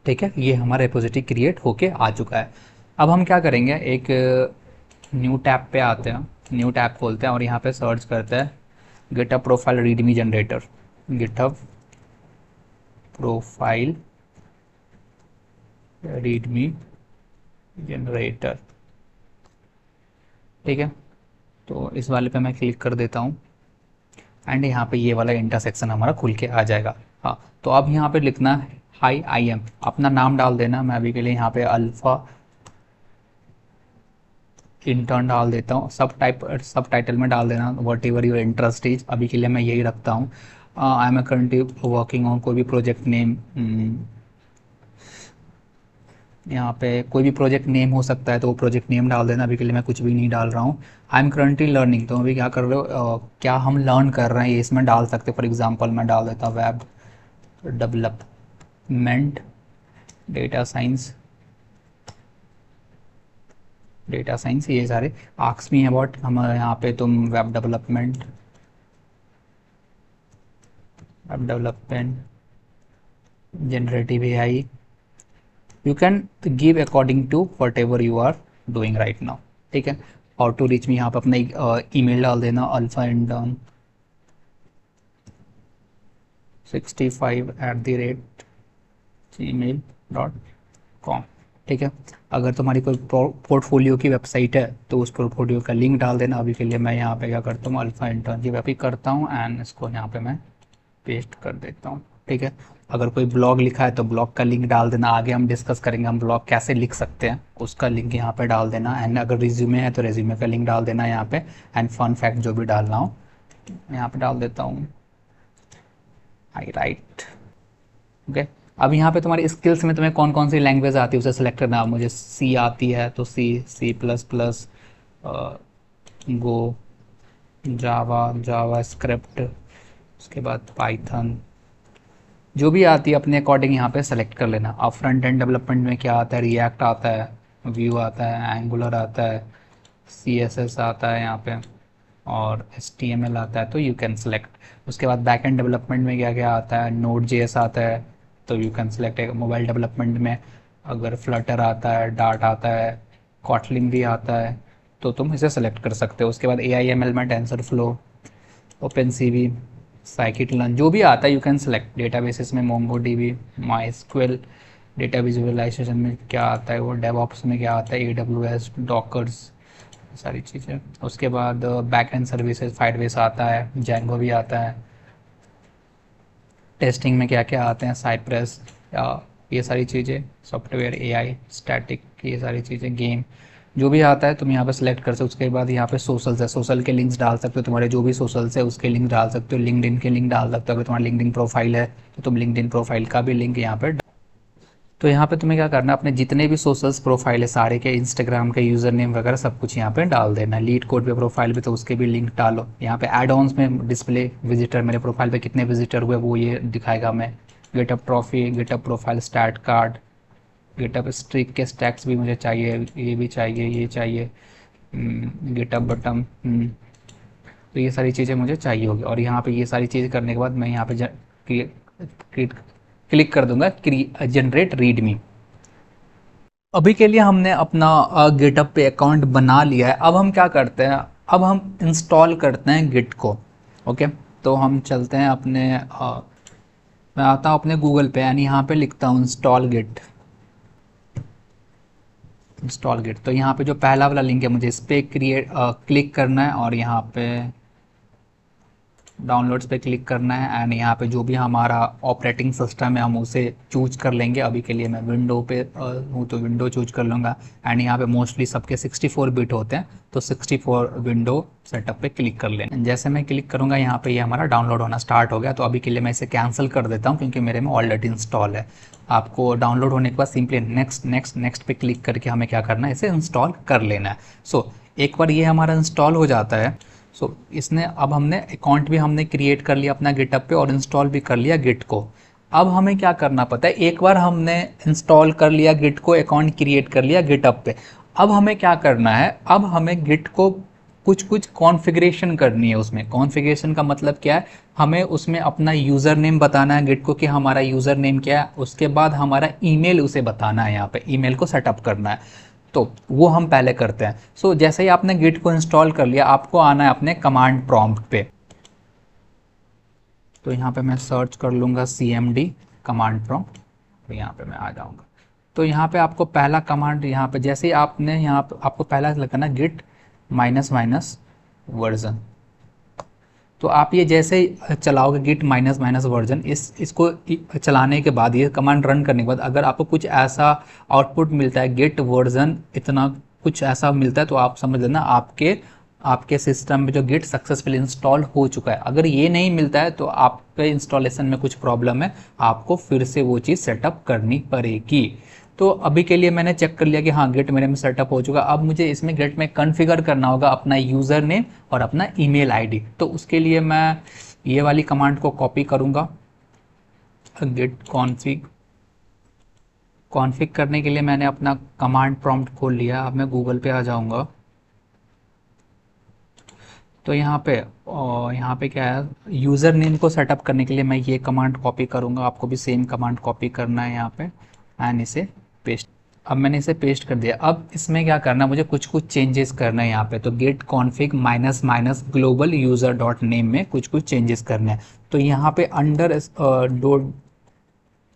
ठीक है, ये हमारा रिपोजिटरी क्रिएट होके आ चुका है। अब हम क्या करेंगे, एक न्यू टैब पे आते हैं, न्यू टैब खोलते हैं और यहाँ पे सर्च करते हैं GitHub profile readme generator, GitHub profile readme generator. ठीक है, तो इस वाले पे मैं क्लिक कर देता हूँ एंड यहाँ पे ये वाला इंटरसेक्शन हमारा खुल के आ जाएगा। हाँ, तो अब यहाँ पे लिखना है हाई आई एम, अपना नाम डाल देना। मैं अभी के लिए यहाँ पे अल्फ़ा इंटर्न डाल देता हूँ, सब टाइटल में डाल देना what ever your interest is. अभी के लिए मैं यही रखता हूँ। I am currently working on, कोई भी प्रोजेक्ट नेम, यहाँ पे कोई भी प्रोजेक्ट नेम हो सकता है तो वो प्रोजेक्ट नेम डाल देना। अभी के लिए मैं कुछ भी नहीं डाल रहा हूँ। आई एम करंटली लर्निंग, तो अभी क्या कर रहे हो, क्या हम लर्न कर रहे हैं ये इसमें डाल सकते। फॉर एग्जांपल मैं डाल देता हूँ web development data science, data science, ये सारे आस्क मी अबाउट। हम यहाँ पे तुम web development generative AI, you can give according to whatever you are doing right now. ठीक है, और टू रीच मी यहाँ पे अपना ईमेल डाल देना अल्फा इंटर्न 65@gmail.com। ठीक है, अगर तुम्हारी कोई पोर्टफोलियो की वेबसाइट है तो उस पोर्टफोलियो का लिंक डाल देना। अभी के लिए मैं यहाँ पे क्या करता हूँ, अल्फा इंटर्न की वेब करता हूँ एंड इसको यहाँ पे मैं पेस्ट कर देता हूँ। ठीक है, अगर कोई ब्लॉग लिखा है तो ब्लॉग का लिंक डाल देना। आगे हम डिस्कस करेंगे हम ब्लॉग कैसे लिख सकते हैं, उसका लिंक यहाँ पे डाल देना। एंड अगर रिज्यूमे है तो रिज्यूमे का लिंक डाल देना यहाँ पे। एंड फन फैक्ट जो भी डालना हो यहाँ पे डाल देता हूँ, आई राइट। ओके, अब यहाँ पे तुम्हारी स्किल्स में तुम्हें कौन कौन सी लैंग्वेज आती है उसे सेलेक्ट करना। मुझे सी आती है तो सी प्लस प्लस, गो, जावा स्क्रिप्ट, उसके बाद पाइथन, जो भी आती है अपने अकॉर्डिंग यहाँ पे सेलेक्ट कर लेना। अब फ्रंट एंड डेवलपमेंट में क्या आता है, रिएक्ट आता है, व्यू आता है, एंगुलर आता है, CSS आता है यहाँ पे, और HTML आता है, तो यू कैन सेलेक्ट। उसके बाद बैक एंड डेवलपमेंट में क्या क्या आता है, Node.js आता है तो you can select. Mobile development में अगर फ्लटर आता है, डार्ट आता है, कॉटलिन भी आता है तो तुम इसे सेलेक्ट कर सकते हो। उसके बाद AIML में tensor flow, OpenCV, scikit learn, जो भी आता है यू कैन सेलेक्ट। डेटाबेसेस में MongoDB, MySQL, डेटा विजुअलाइजेशन में क्या आता है वो, डेवऑप्स में क्या आता है, AWS, डॉकर्स, सारी चीज़ें। उसके बाद बैक एंड सर्विसेज, फाइरबेस आता है, जैंगो भी आता है। टेस्टिंग में क्या क्या आते हैं, साइप्रस, ये सारी चीज़ें, सॉफ्टवेयर, AI, स्टैटिक, ये सारी चीज़ें, गेम, जो भी आता है तुम यहाँ पे सेलेक्ट कर सकते हो। उसके बाद यहाँ पे सोशल्स है, सोशल के लिंक्स डाल सकते हो, तुम्हारे जो भी सोशल्स है उसके लिंक डाल सकते हो। लिंक्डइन के लिंक डाल सकते हो, अगर तुम्हारा लिंक्डइन प्रोफाइल है तो तुम लिंक्डइन प्रोफाइल का भी लिंक यहाँ पे। तो यहाँ पे तुम्हें क्या करना है, अपने जितने भी सोशल्स प्रोफाइल है सारे के, इंस्टाग्राम के यूज़र नेम वगैरह सब कुछ यहाँ पे डाल देना। लीड कोड पे प्रोफाइल पे तो उसके भी लिंक डालो। यहाँ पे एड ऑन्स में डिस्प्ले विजिटर, मेरे प्रोफाइल पे कितने विजिटर हुए वो ये दिखाएगा। मैं GitHub trophy, GitHub profile stat card, GitHub streak के स्टैक्स भी मुझे चाहिए, ये भी चाहिए, ये चाहिए, गिटअप बटन, तो ये सारी चीज़ें मुझे चाहिए होगी। और यहाँ पे ये सारी चीज़ें करने के बाद मैं यहाँ पे क्लिक कर दूंगा जनरेट रीडमी। अभी के लिए हमने अपना गिटअप पे अकाउंट बना लिया है। अब हम क्या करते हैं, अब हम इंस्टॉल करते हैं गिट को। ओके, तो हम चलते हैं अपने मैं आता हूँ अपने गूगल पे यानी यहाँ पे लिखता हूँ इंस्टॉल गिट, इंस्टॉल गिट। तो यहाँ पे जो पहला वाला लिंक है मुझे इस पर क्लिक करना है और यहाँ पे डाउनलोड्स पे क्लिक करना है। एंड यहाँ पे जो भी हमारा ऑपरेटिंग सिस्टम है हम उसे चूज कर लेंगे। अभी के लिए मैं विंडो पे हूँ तो विंडो चूज कर लूँगा। एंड यहाँ पे मोस्टली सबके 64 बिट होते हैं तो 64 विंडो सेटअप पे क्लिक कर लेना। जैसे मैं क्लिक करूँगा यहाँ पे ये हमारा डाउनलोड होना स्टार्ट हो गया। तो अभी के लिए मैं इसे कैंसिल कर देता हूँ क्योंकि मेरे में ऑलरेडी इंस्टॉल है। आपको डाउनलोड होने के बाद सिंपली नेक्स्ट नेक्स्ट नेक्स्ट पे क्लिक करके हमें क्या करना है, इसे इंस्टॉल कर लेना है। सो एक बार ये हमारा इंस्टॉल हो जाता है, सो इसने अब हमने अकाउंट भी हमने क्रिएट कर लिया अपना गिटअप पे और इंस्टॉल भी कर लिया गिट को। अब हमें क्या करना पता है, एक बार हमने इंस्टॉल कर लिया गिट को, अकाउंट क्रिएट कर लिया गिटअप पे, अब हमें क्या करना है, अब हमें गिट को कुछ कुछ कॉन्फ़िगरेशन करनी है उसमें। कॉन्फ़िगरेशन का मतलब क्या है, हमें उसमें अपना यूज़र नेम बताना है गिट को कि हमारा यूज़र नेम क्या है, उसके बाद हमारा ईमेल उसे बताना है, यहाँ पे ईमेल को सेटअप करना है, तो वो हम पहले करते हैं। सो जैसे ही आपने गिट को इंस्टॉल कर लिया, आपको आना है अपने कमांड प्रॉम्प्ट पे। तो यहाँ पे मैं सर्च कर लूँगा cmd कमांड प्रॉम्प्ट, तो यहाँ पे मैं आ जाऊँगा। तो यहाँ पे आपको पहला कमांड, यहाँ पे जैसे ही आपने यहाँ पे आपको पहला लगाना गिट माइनस माइनस वर्जन। तो आप ये जैसे ही चलाओगे गिट माइनस माइनस वर्जन, इसको चलाने के बाद, ये कमांड रन करने के बाद अगर आपको कुछ ऐसा आउटपुट मिलता है गिट वर्जन इतना कुछ ऐसा मिलता है, तो आप समझ लेना आपके आपके सिस्टम में जो गिट सक्सेसफुल इंस्टॉल हो चुका है। अगर ये नहीं मिलता है तो आपके इंस्टॉलेशन में कुछ प्रॉब्लम है, आपको फिर से वो चीज़ सेटअप करनी पड़ेगी। तो अभी के लिए मैंने चेक कर लिया कि हाँ गिट मेरे में सेटअप हो चुका। अब मुझे इसमें गिट में कॉन्फ़िगर करना होगा अपना यूज़र नेम और अपना ईमेल आईडी। तो उसके लिए मैं ये वाली कमांड को कॉपी करूँगा, गिट कॉन्फ़िग करने के लिए मैंने अपना कमांड प्रॉम्प्ट खोल लिया। अब मैं गूगल पे आ जाऊँगा। तो यहाँ पे क्या है, यूज़र नेम को सेटअप करने के लिए मैं ये कमांड कॉपी करूँगा, आपको भी सेम कमांड कॉपी करना है यहाँ पे, एंड इसे पेस्ट। अब मैंने इसे पेस्ट कर दिया। अब इसमें क्या करना है, मुझे कुछ कुछ चेंजेस करना है यहाँ पे। तो git config minus minus global user dot name में कुछ कुछ चेंजेस करने हैं। तो यहाँ पे अंडर डॉट,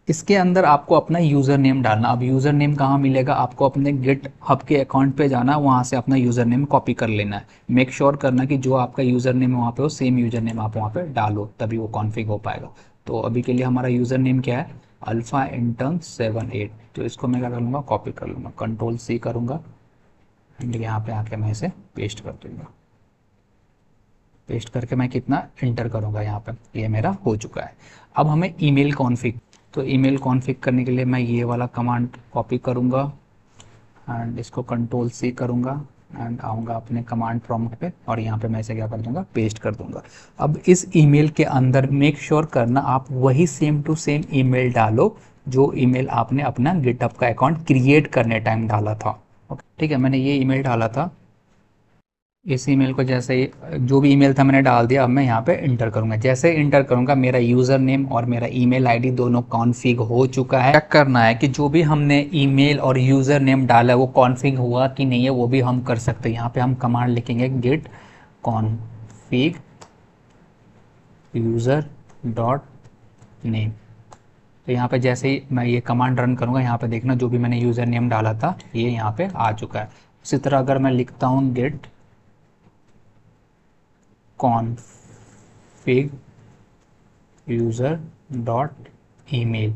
इसके अंदर आपको अपना यूज़र नेम डालना। अब यूज़र नेम कहाँ मिलेगा, आपको अपने गिट हब के अकाउंट पे जाना, वहाँ से अपना यूज़र नेम कॉपी कर लेना है। मेक श्योर करना कि जो आपका यूज़र नेम है वहाँ पे वो सेम यूज़र नेम आप वहाँ पे डालो, तभी वो कॉन्फ़िग हो पाएगा। तो अभी के लिए हमारा यूज़र नेम क्या है, अल्फ़ा इंटर्न 78। तो इसको मैं क्या करूँगा, कॉपी कर लूँगा, कंट्रोल C करूँगा, एंड यहाँ पे आके मैं इसे पेस्ट कर दूँगा। पेस्ट करके मैं कितना इंटर करूँगा, यहाँ पे ये मेरा हो चुका है। अब हमें ईमेल कॉन्फ़िग, तो ईमेल कॉन्फ़िग करने के लिए मैं ये वाला कमांड कॉपी करूँगा एंड इसको कंट्रोल C करूँगा एंड आऊँगा अपने कमांड प्रॉम्प्ट पे, और यहाँ पे मैं इसे क्या कर दूँगा, पेस्ट कर दूँगा। अब इस ईमेल के अंदर मेक श्योर करना आप वही सेम टू सेम ईमेल डालो जो ईमेल आपने अपना गिटहब का अकाउंट क्रिएट करने टाइम डाला था। ओके ठीक है, मैंने ये ईमेल डाला था। इस ईमेल को जैसे ही जो भी ईमेल था मैंने डाल दिया। अब मैं यहाँ पे इंटर करूँगा। जैसे इंटर करूँगा मेरा यूज़र नेम और मेरा ईमेल आईडी दोनों कॉन्फ़िग हो चुका है। चेक करना है कि जो भी हमने ईमेल और यूज़र नेम डाला है वो कॉन्फ़िग हुआ कि नहीं है, वो भी हम कर सकते हैं। यहाँ पे हम कमांड लिखेंगे git config user dot name. तो यहाँ पे जैसे ही मैं ये कमांड रन करूँगा, यहाँ पे देखना जो भी मैंने यूज़र नेम डाला था ये यहाँ पे आ चुका है। उसी तरह अगर मैं लिखता हूँ git config user dot email,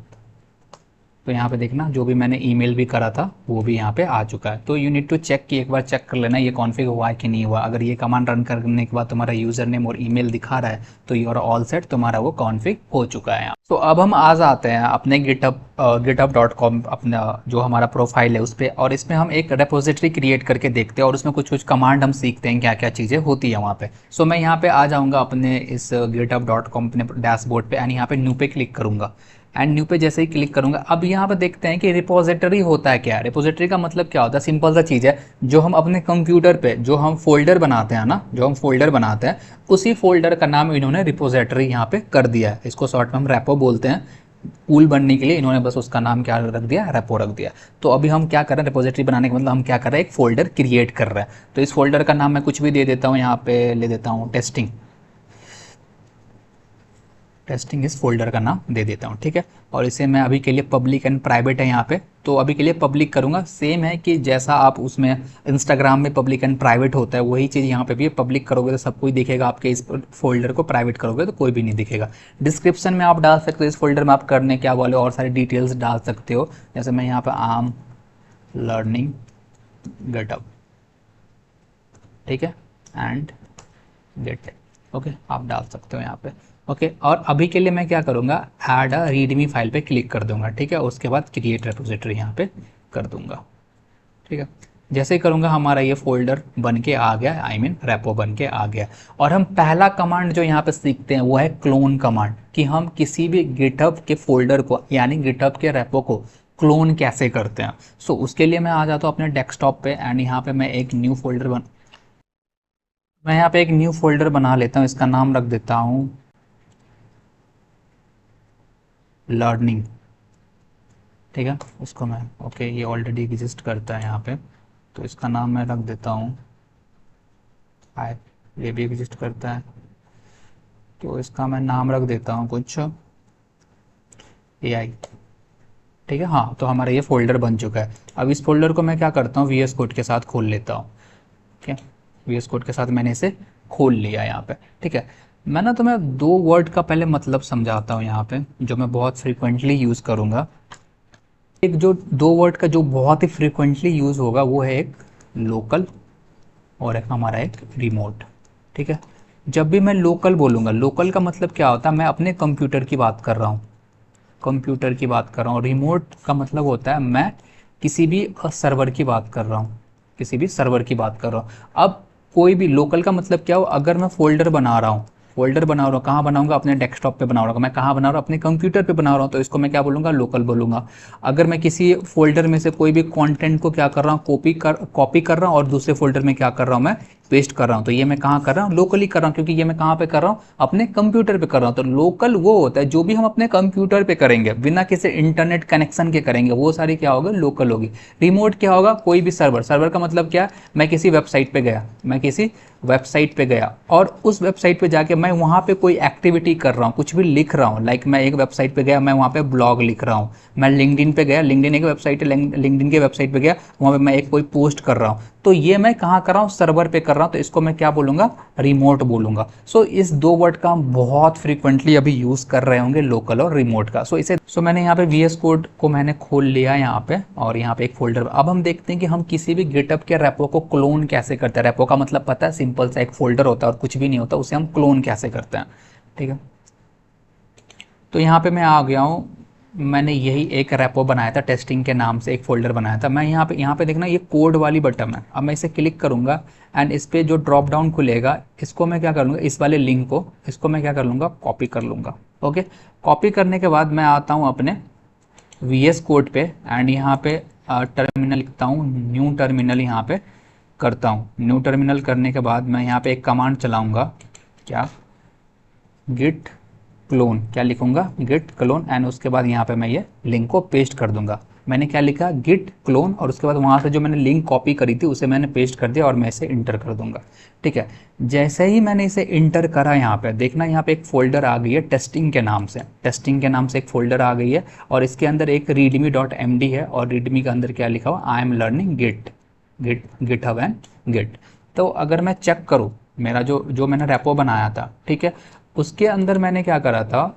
तो यहाँ पे देखना जो भी मैंने ईमेल भी करा था वो भी यहाँ पे आ चुका है। तो यू नीड टू चेक कि एक बार चेक कर लेना ये कॉन्फ़िग हुआ है कि नहीं हुआ। अगर ये कमांड रन करने के बाद तुम्हारा यूज़र नेम और ईमेल दिखा रहा है तो यू आर ऑल सेट, तुम्हारा वो कॉन्फ़िग हो चुका है। तो अब हम आ जाते हैं अपने github.com अपना जो हमारा प्रोफाइल है उस पर, और इसमें हम एक रेपोजिटरी क्रिएट करके देखते हैं और उसमें कुछ कुछ कमांड हम सीखते हैं क्या क्या चीज़ें होती है वहाँ पे। सो मैं यहाँ पे आ जाऊँगा अपने इस github.com अपने डैशबोर्ड पे, एंड यहाँ पे न्यू पे क्लिक करूँगा। एंड न्यू पे जैसे ही क्लिक करूंगा, अब यहाँ पे देखते हैं कि रिपोजिटरी होता है क्या है। रिपोजिटरी का मतलब क्या होता है, सिंपल सा चीज़ है, जो हम अपने कंप्यूटर पे जो हम फोल्डर बनाते हैं ना, जो हम फोल्डर बनाते हैं उसी फोल्डर का नाम इन्होंने रिपोजिटरी यहाँ पे कर दिया है। इसको शॉर्ट में हम रेपो बोलते हैं। पूल बनने के लिए इन्होंने बस उसका नाम क्या रख दिया, रेपो रख दिया। तो अभी हम क्या कर रहे हैं, रिपोजिटरी बनाने के मतलब हम क्या कर रहे हैं, एक फोल्डर क्रिएट कर रहे हैं। तो इस फोल्डर का नाम मैं कुछ भी दे देता हूँ, यहाँ पे ले देता हूँ टेस्टिंग इस फोल्डर का नाम दे देता हूँ, ठीक है। और इसे मैं अभी के लिए पब्लिक एंड प्राइवेट है यहाँ पे, तो अभी के लिए पब्लिक करूँगा। सेम है कि जैसा आप उसमें इंस्टाग्राम में पब्लिक एंड प्राइवेट होता है वही चीज़ यहाँ पे भी पब्लिक करोगे तो सब कोई दिखेगा, आपके इस फोल्डर को प्राइवेट करोगे तो कोई भी नहीं दिखेगा। डिस्क्रिप्शन में आप डाल सकते हो इस फोल्डर में आप करने क्या वाले और सारी डिटेल्स डाल सकते हो। जैसे मैं यहाँ पर आम लर्निंग गिटहब, ठीक है, एंड गेट, ओके आप डाल सकते हो यहाँ पे, ओके। और अभी के लिए मैं क्या करूँगा, ऐड अ रीडमी फाइल पे क्लिक कर दूंगा, ठीक है। उसके बाद क्रिएट रेपोजिटरी यहाँ पे कर दूंगा, ठीक है। जैसे ही करूँगा हमारा ये फोल्डर बन के आ गया, आई मीन रेपो बन के आ गया। और हम पहला कमांड जो यहाँ पे सीखते हैं वो है क्लोन कमांड, कि हम किसी भी गिटहब के फोल्डर को यानी गिटहब के रेपो को क्लोन कैसे करते हैं। सो उसके लिए मैं आ जाता हूँ अपने डेस्कटॉप पे, एंड यहाँ पे मैं एक न्यू फोल्डर मैं यहाँ पे एक न्यू फोल्डर बना लेता हूँ, इसका नाम रख देता हूँ लर्निंग। ठीक है, इसको मैं ओके, ये ऑलरेडी एग्जिस्ट करता है यहाँ पे, तो इसका नाम मैं रख देता हूँ हाय। ये भी एग्जिस्ट करता है, तो इसका मैं नाम रख देता हूँ कुछ AI। ठीक है, हाँ, तो हमारा ये फोल्डर बन चुका है। अब इस फोल्डर को मैं क्या करता हूँ, VS कोड के साथ खोल लेता हूँ। ठीक है, VS कोड के साथ मैंने इसे खोल लिया यहाँ पे। ठीक है, मैं ना तुम्हें दो वर्ड का पहले मतलब समझाता हूँ यहाँ पे, जो मैं बहुत फ्रिक्वेंटली यूज़ करूँगा। एक जो दो वर्ड का जो बहुत ही फ्रिक्वेंटली यूज़ होगा वो है एक लोकल और एक हमारा एक रिमोट। ठीक है, जब भी मैं लोकल बोलूँगा, लोकल का मतलब क्या होता है, मैं अपने कंप्यूटर की बात कर रहा हूँ, कंप्यूटर की बात कर रहा हूँ। रिमोट का मतलब होता है मैं किसी भी सर्वर की बात कर रहा हूँ, किसी भी सर्वर की बात कर रहा हूँ। अब कोई भी लोकल का मतलब क्या हो, अगर मैं फोल्डर बना रहा हूँ, फोल्डर बना रहा हूँ, कहाँ बनाऊंगा, अपने डेस्कटॉप पे बना रहा हूँ, मैं कहाँ बना रहा हूँ, अपने कंप्यूटर पे बना रहा हूँ, तो इसको मैं क्या बोलूँगा, लोकल बोलूँगा। अगर मैं किसी फोल्डर में से कोई भी कंटेंट को क्या कर रहा हूँ, कॉपी कर रहा हूँ और दूसरे फोल्डर में क्या कर रहा हूँ, मैं पेस्ट कर रहा हूँ, तो ये मैं कहाँ कर रहा हूँ, लोकली कर रहा हूँ, क्योंकि ये मैं कहाँ पे कर रहा हूँ, अपने कंप्यूटर पे कर रहा हूँ। तो लोकल वो होता है जो भी हम अपने कंप्यूटर पे करेंगे, बिना किसी इंटरनेट कनेक्शन के करेंगे, वो सारी क्या होगा, लोकल होगी। रिमोट क्या होगा, कोई भी सर्वर। सर्वर का मतलब क्या है, मैं किसी वेबसाइट पे गया, मैं किसी वेबसाइट पे गया और उस वेबसाइट पे जाके मैं वहाँ पे कोई एक्टिविटी कर रहा हूँ, कुछ भी लिख रहा हूँ। लाइक मैं एक वेबसाइट पे गया, मैं वहाँ पे ब्लॉग लिख रहा हूँ। मैं लिंक्डइन पे गया, लिंक्डइन एक वेबसाइट है, लिंक्डइन के वेबसाइट पे गया, वहाँ पे मैं एक कोई पोस्ट कर रहा हूँ, तो ये मैं कहाँ कर रहा हूँ, सर्वर पे कर रहा हूँ, तो इसको मैं क्या बोलूँगा, रिमोट बोलूँगा। सो इस दो वर्ड का हम बहुत फ्रीक्वेंटली अभी यूज़ कर रहे होंगे, लोकल और रिमोट का। सो मैंने यहाँ पे VS कोड को मैंने खोल लिया यहाँ पे, और यहाँ पे एक फोल्डर। अब हम देखते हैं कि हम किसी भी गिटहब के रेपो को क्लोन कैसे करते हैं। रेपो का मतलब पता है, सिंपल सा एक फोल्डर होता है और कुछ भी नहीं होता, उसे हम क्लोन कैसे करते हैं। ठीक है, तो यहाँ पे मैं आ गया हूँ, मैंने यही एक रेपो बनाया था, टेस्टिंग के नाम से एक फोल्डर बनाया था। मैं यहाँ पे देखना, ये कोड वाली बटन है। अब मैं इसे क्लिक करूँगा एंड इस पर जो ड्रॉप डाउन खुलेगा, इसको मैं क्या कर लूँगा, इस वाले लिंक को, इसको मैं क्या कर लूँगा, कॉपी कर लूँगा। ओके, कॉपी करने के बाद मैं आता हूँ अपने VS कोड पे एंड यहाँ पे टर्मिनल लिखता हूँ, न्यू टर्मिनल यहाँ पे करता हूँ। न्यू टर्मिनल करने के बाद मैं यहाँ पे एक कमांड चलाऊँगा, क्या, गिट क्लोन। क्या लिखूंगा, गिट क्लोन, एंड उसके बाद यहाँ पे मैं ये लिंक को पेस्ट कर दूंगा। मैंने क्या लिखा, गिट क्लोन, और उसके बाद वहाँ से जो मैंने लिंक कॉपी करी थी उसे मैंने पेस्ट कर दिया और मैं इसे इंटर कर दूंगा। ठीक है, जैसे ही मैंने इसे इंटर करा, यहाँ पे देखना, यहाँ पे एक फोल्डर आ गई है टेस्टिंग के नाम से। टेस्टिंग के नाम से एक फोल्डर आ गई है और इसके अंदर एक readme.md है, और readme के अंदर क्या लिखा हुआ, I am learning GitHub and git. तो अगर मैं चेक करूँ, मेरा जो जो मैंने रेपो बनाया था, ठीक है, उसके अंदर मैंने क्या करा था,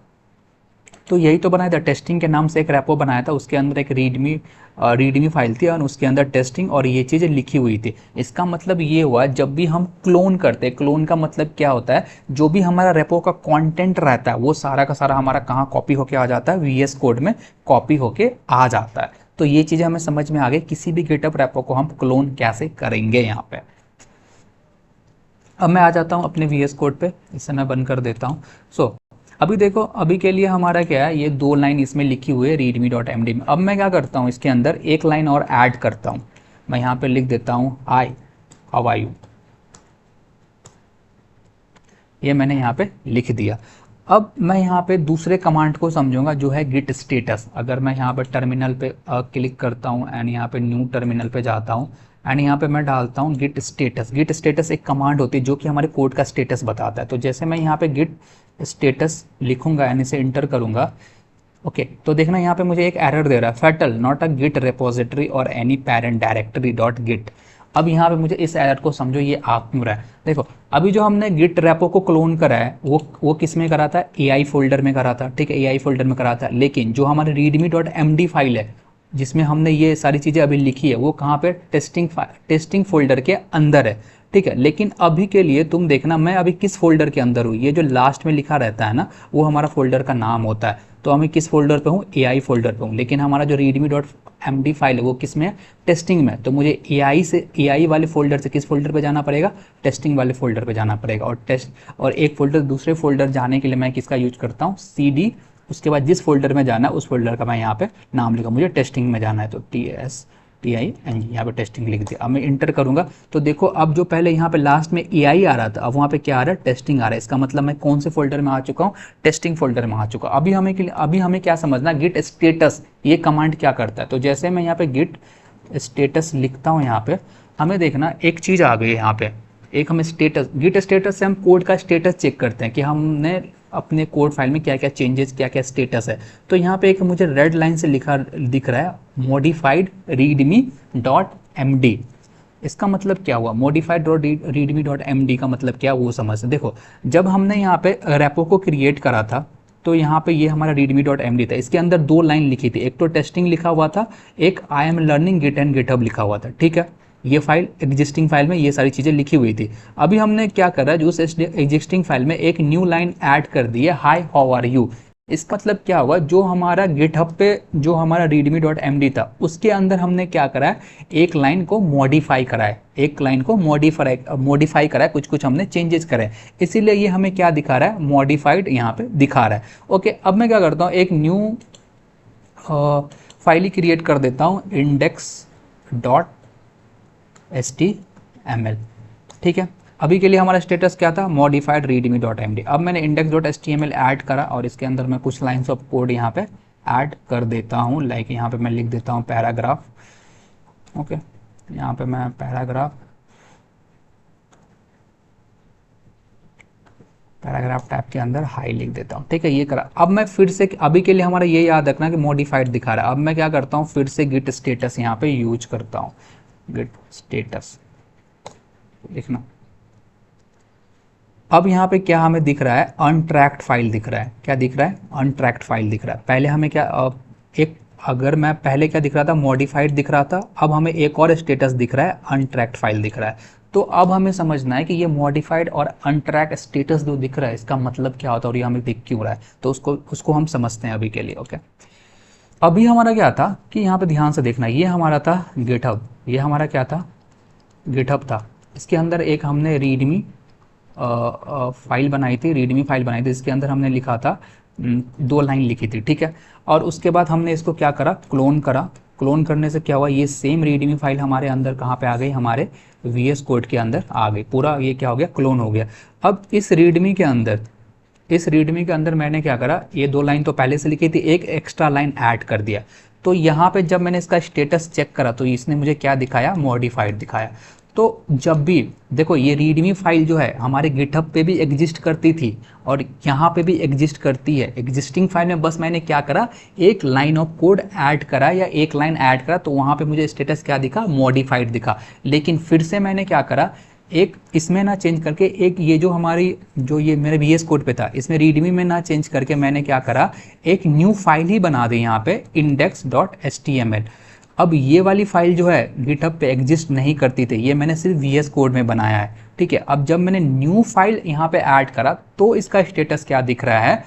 तो यही तो बनाया था, टेस्टिंग के नाम से एक रेपो बनाया था, उसके अंदर एक रीडमी फाइल थी और उसके अंदर टेस्टिंग और ये चीज़ें लिखी हुई थी। इसका मतलब ये हुआ, जब भी हम क्लोन करते हैं, क्लोन का मतलब क्या होता है, जो भी हमारा रेपो का कंटेंट रहता है वो सारा का सारा हमारा कहाँ कॉपी होके आ जाता है, VS कोड में कॉपी होके आ जाता है। तो ये चीज़ें हमें समझ में आ गई, किसी भी गिटहब रेपो को हम क्लोन कैसे करेंगे यहाँ पे। अब मैं आ जाता हूँ अपने VS कोड पे, इसे मैं बंद कर देता हूँ। अभी देखो, अभी के लिए हमारा क्या है, ये दो लाइन इसमें लिखी हुई है readme.md में। अब मैं क्या करता हूँ, इसके अंदर एक लाइन और ऐड करता हूँ। मैं यहाँ पे लिख देता हूँ, हाय हाउ आर यू। ये मैंने यहाँ पे लिख दिया। अब मैं यहाँ पे दूसरे कमांड को समझूंगा, जो है गिट स्टेटस। अगर मैं यहाँ पे टर्मिनल पे क्लिक करता हूँ एंड यहाँ पे न्यू टर्मिनल पे जाता हूँ एंड यहाँ पे मैं डालता हूँ गिट स्टेटस। गिट स्टेटस एक कमांड होती है जो कि हमारे कोड का स्टेटस बताता है। तो जैसे मैं यहाँ पे गिट स्टेटस लिखूंगा एंड इसे इंटर करूंगा, ओके, तो देखना यहाँ पे मुझे एक एरर दे रहा है, fatal not a git repository और any parent directory dot git. अब यहाँ पे मुझे इस एरर को समझो, ये आ क्यों रहा है। देखो, अभी जो हमने गिट रेपो को क्लोन करा है वो किस में करा था, AI फोल्डर में करा था। ठीक है, AI फोल्डर में करा था, लेकिन जो हमारे readme.md फाइल है जिसमें हमने ये सारी चीज़ें अभी लिखी है, वो कहाँ पे, टेस्टिंग फोल्डर के अंदर है। ठीक है, लेकिन अभी के लिए तुम देखना, मैं अभी किस फोल्डर के अंदर हूँ, ये जो लास्ट में लिखा रहता है ना, वो हमारा फोल्डर का नाम होता है। तो हमें किस फोल्डर पे हूँ, AI फोल्डर पे हूँ, लेकिन हमारा जो readme.md फाइल है वो किस में है, टेस्टिंग में। तो मुझे AI वाले फोल्डर से किस फोल्डर पे जाना पड़ेगा, टेस्टिंग वाले फोल्डर पे जाना पड़ेगा। और एक फोल्डर दूसरे फोल्डर जाने के लिए मैं किसका यूज करता हूँ, CD। उसके बाद जिस फोल्डर में जाना है उस फोल्डर का मैं यहाँ पे नाम लिखा, मुझे टेस्टिंग में जाना है, तो TS TING, यहाँ पे टेस्टिंग लिख दिया। अब मैं इंटर करूँगा तो देखो अब जो पहले यहाँ पे लास्ट में EI आ रहा था, अब वहाँ पे क्या आ रहा है, टेस्टिंग आ रहा है। इसका मतलब मैं कौन से फोल्डर में आ चुका हूँ, टेस्टिंग फोल्डर में आ चुका हूँ। अभी हमें क्या समझना, गिट स्टेटस ये कमांड क्या करता है। तो जैसे मैं यहाँ पे गिट स्टेटस लिखता हूँ, यहाँ पे हमें देखना एक चीज़ आ गई है यहाँ पे, एक हमें स्टेटस, गिट स्टेटस से हम कोड का स्टेटस चेक करते हैं कि हमने अपने कोड फाइल में क्या क्या चेंजेस, क्या क्या स्टेटस है। तो यहाँ पे एक मुझे रेड लाइन से लिखा दिख रहा है मॉडिफाइड रीडमी डॉट MD। इसका मतलब क्या हुआ, modified dot readme dot MD का मतलब क्या, वो समझ। देखो जब हमने यहाँ पे रेपो को क्रिएट करा था तो यहाँ पे ये हमारा रीडमी डॉट MD था, इसके अंदर दो लाइन लिखी थी, एक तो टेस्टिंग लिखा हुआ था, एक I am learning git and GitHub लिखा हुआ था। ठीक है, ये फाइल एग्जिस्टिंग फाइल में ये सारी चीज़ें लिखी हुई थी। अभी हमने क्या करा, जो उस एग्जिस्टिंग फाइल में एक न्यू लाइन ऐड कर दी है, हाई हाउ आर यू। इसका मतलब क्या हुआ, जो हमारा गिटहब पे जो हमारा रीडमी डॉट MD था उसके अंदर हमने क्या करा है, एक लाइन को मॉडिफाई करा है, एक लाइन को मॉडिफाई करा है, कुछ कुछ हमने चेंजेस करे, इसीलिए ये हमें क्या दिखा रहा है, मॉडिफाइड यहाँ पे दिखा रहा है। ओके, अब मैं क्या करता हूँ, एक न्यू फाइल ही क्रिएट कर देता हूँ, index.html। ठीक है, अभी के लिए हमारा स्टेटस क्या था, मॉडिफाइड रीडमी डॉट MD। अब मैंने index.html ऐड करा और इसके अंदर मैं कुछ लाइन्स ऑफ कोड यहाँ पे ऐड कर देता हूँ। लाइक यहाँ पे मैं लिख देता हूँ पैराग्राफ। ओके, यहाँ पे मैं पैराग्राफ टैब के अंदर हाई लिख देता हूँ। ठीक है, ये करा। अब मैं फिर से, अभी के लिए हमारा ये याद रखना कि मॉडिफाइड दिखा रहा है। अब मैं क्या करता हूँ, फिर से गिट स्टेटस यहाँ पे यूज करता हूँ, गिट स्टेटस लिखना। अब यहाँ पे क्या हमें दिख रहा है, अनट्रैक्ड फाइल दिख रहा है। क्या दिख रहा है, अनट्रैक्ड फाइल दिख रहा है। पहले हमें क्या एक, अगर मैं पहले क्या दिख रहा था, मॉडिफाइड दिख रहा था, अब हमें एक और स्टेटस दिख रहा है, अनट्रैक्ड फाइल दिख रहा है। तो अब हमें समझना है कि ये मॉडिफाइड और अनट्रैक्ड स्टेटस जो दिख रहा है इसका मतलब क्या होता है और ये हमें दिख क्यों रहा है, तो उसको हम समझते हैं अभी के लिए। ओके, अभी हमारा क्या था कि यहाँ पे ध्यान से देखना, ये हमारा था गिटहब, ये हमारा क्या था, गिटहब था। इसके अंदर एक हमने रीडमी फाइल बनाई थी, रीडमी फाइल बनाई थी, इसके अंदर हमने लिखा था, दो लाइन लिखी थी। ठीक है, और उसके बाद हमने इसको क्या करा, क्लोन करा। क्लोन करने से क्या हुआ, ये सेम रीडमी फाइल हमारे अंदर कहाँ पे आ गई, हमारे VS कोड के अंदर आ गई। पूरा ये क्या हो गया, क्लोन हो गया। अब इस रीडमी के अंदर मैंने क्या करा, ये दो लाइन तो पहले से लिखी थी, एक एक्स्ट्रा लाइन ऐड कर दिया। तो यहाँ पे जब मैंने इसका स्टेटस चेक करा तो इसने मुझे क्या दिखाया, मॉडिफाइड दिखाया। तो जब भी देखो, ये रीडमी फाइल जो है हमारे गिटहब पे भी एग्जिस्ट करती थी और यहाँ पे भी एग्जिस्ट करती है। एग्जिस्टिंग फाइल में बस मैंने क्या करा, एक लाइन ऑफ कोड ऐड करा या एक लाइन ऐड करा, तो वहाँ पे मुझे स्टेटस क्या दिखा, मॉडिफाइड दिखा। लेकिन फिर से मैंने क्या करा, एक इसमें ना चेंज करके, एक ये जो हमारी जो ये मेरे VS कोड पे था इसमें रीडमी में ना चेंज करके मैंने क्या करा, एक न्यू फाइल ही बना दी यहाँ पे, index.html। अब ये वाली फाइल जो है गिटहब पे एग्जिस्ट नहीं करती थी, ये मैंने सिर्फ VS कोड में बनाया है। ठीक है, अब जब मैंने न्यू फाइल यहाँ पे ऐड करा तो इसका स्टेटस क्या दिख रहा है,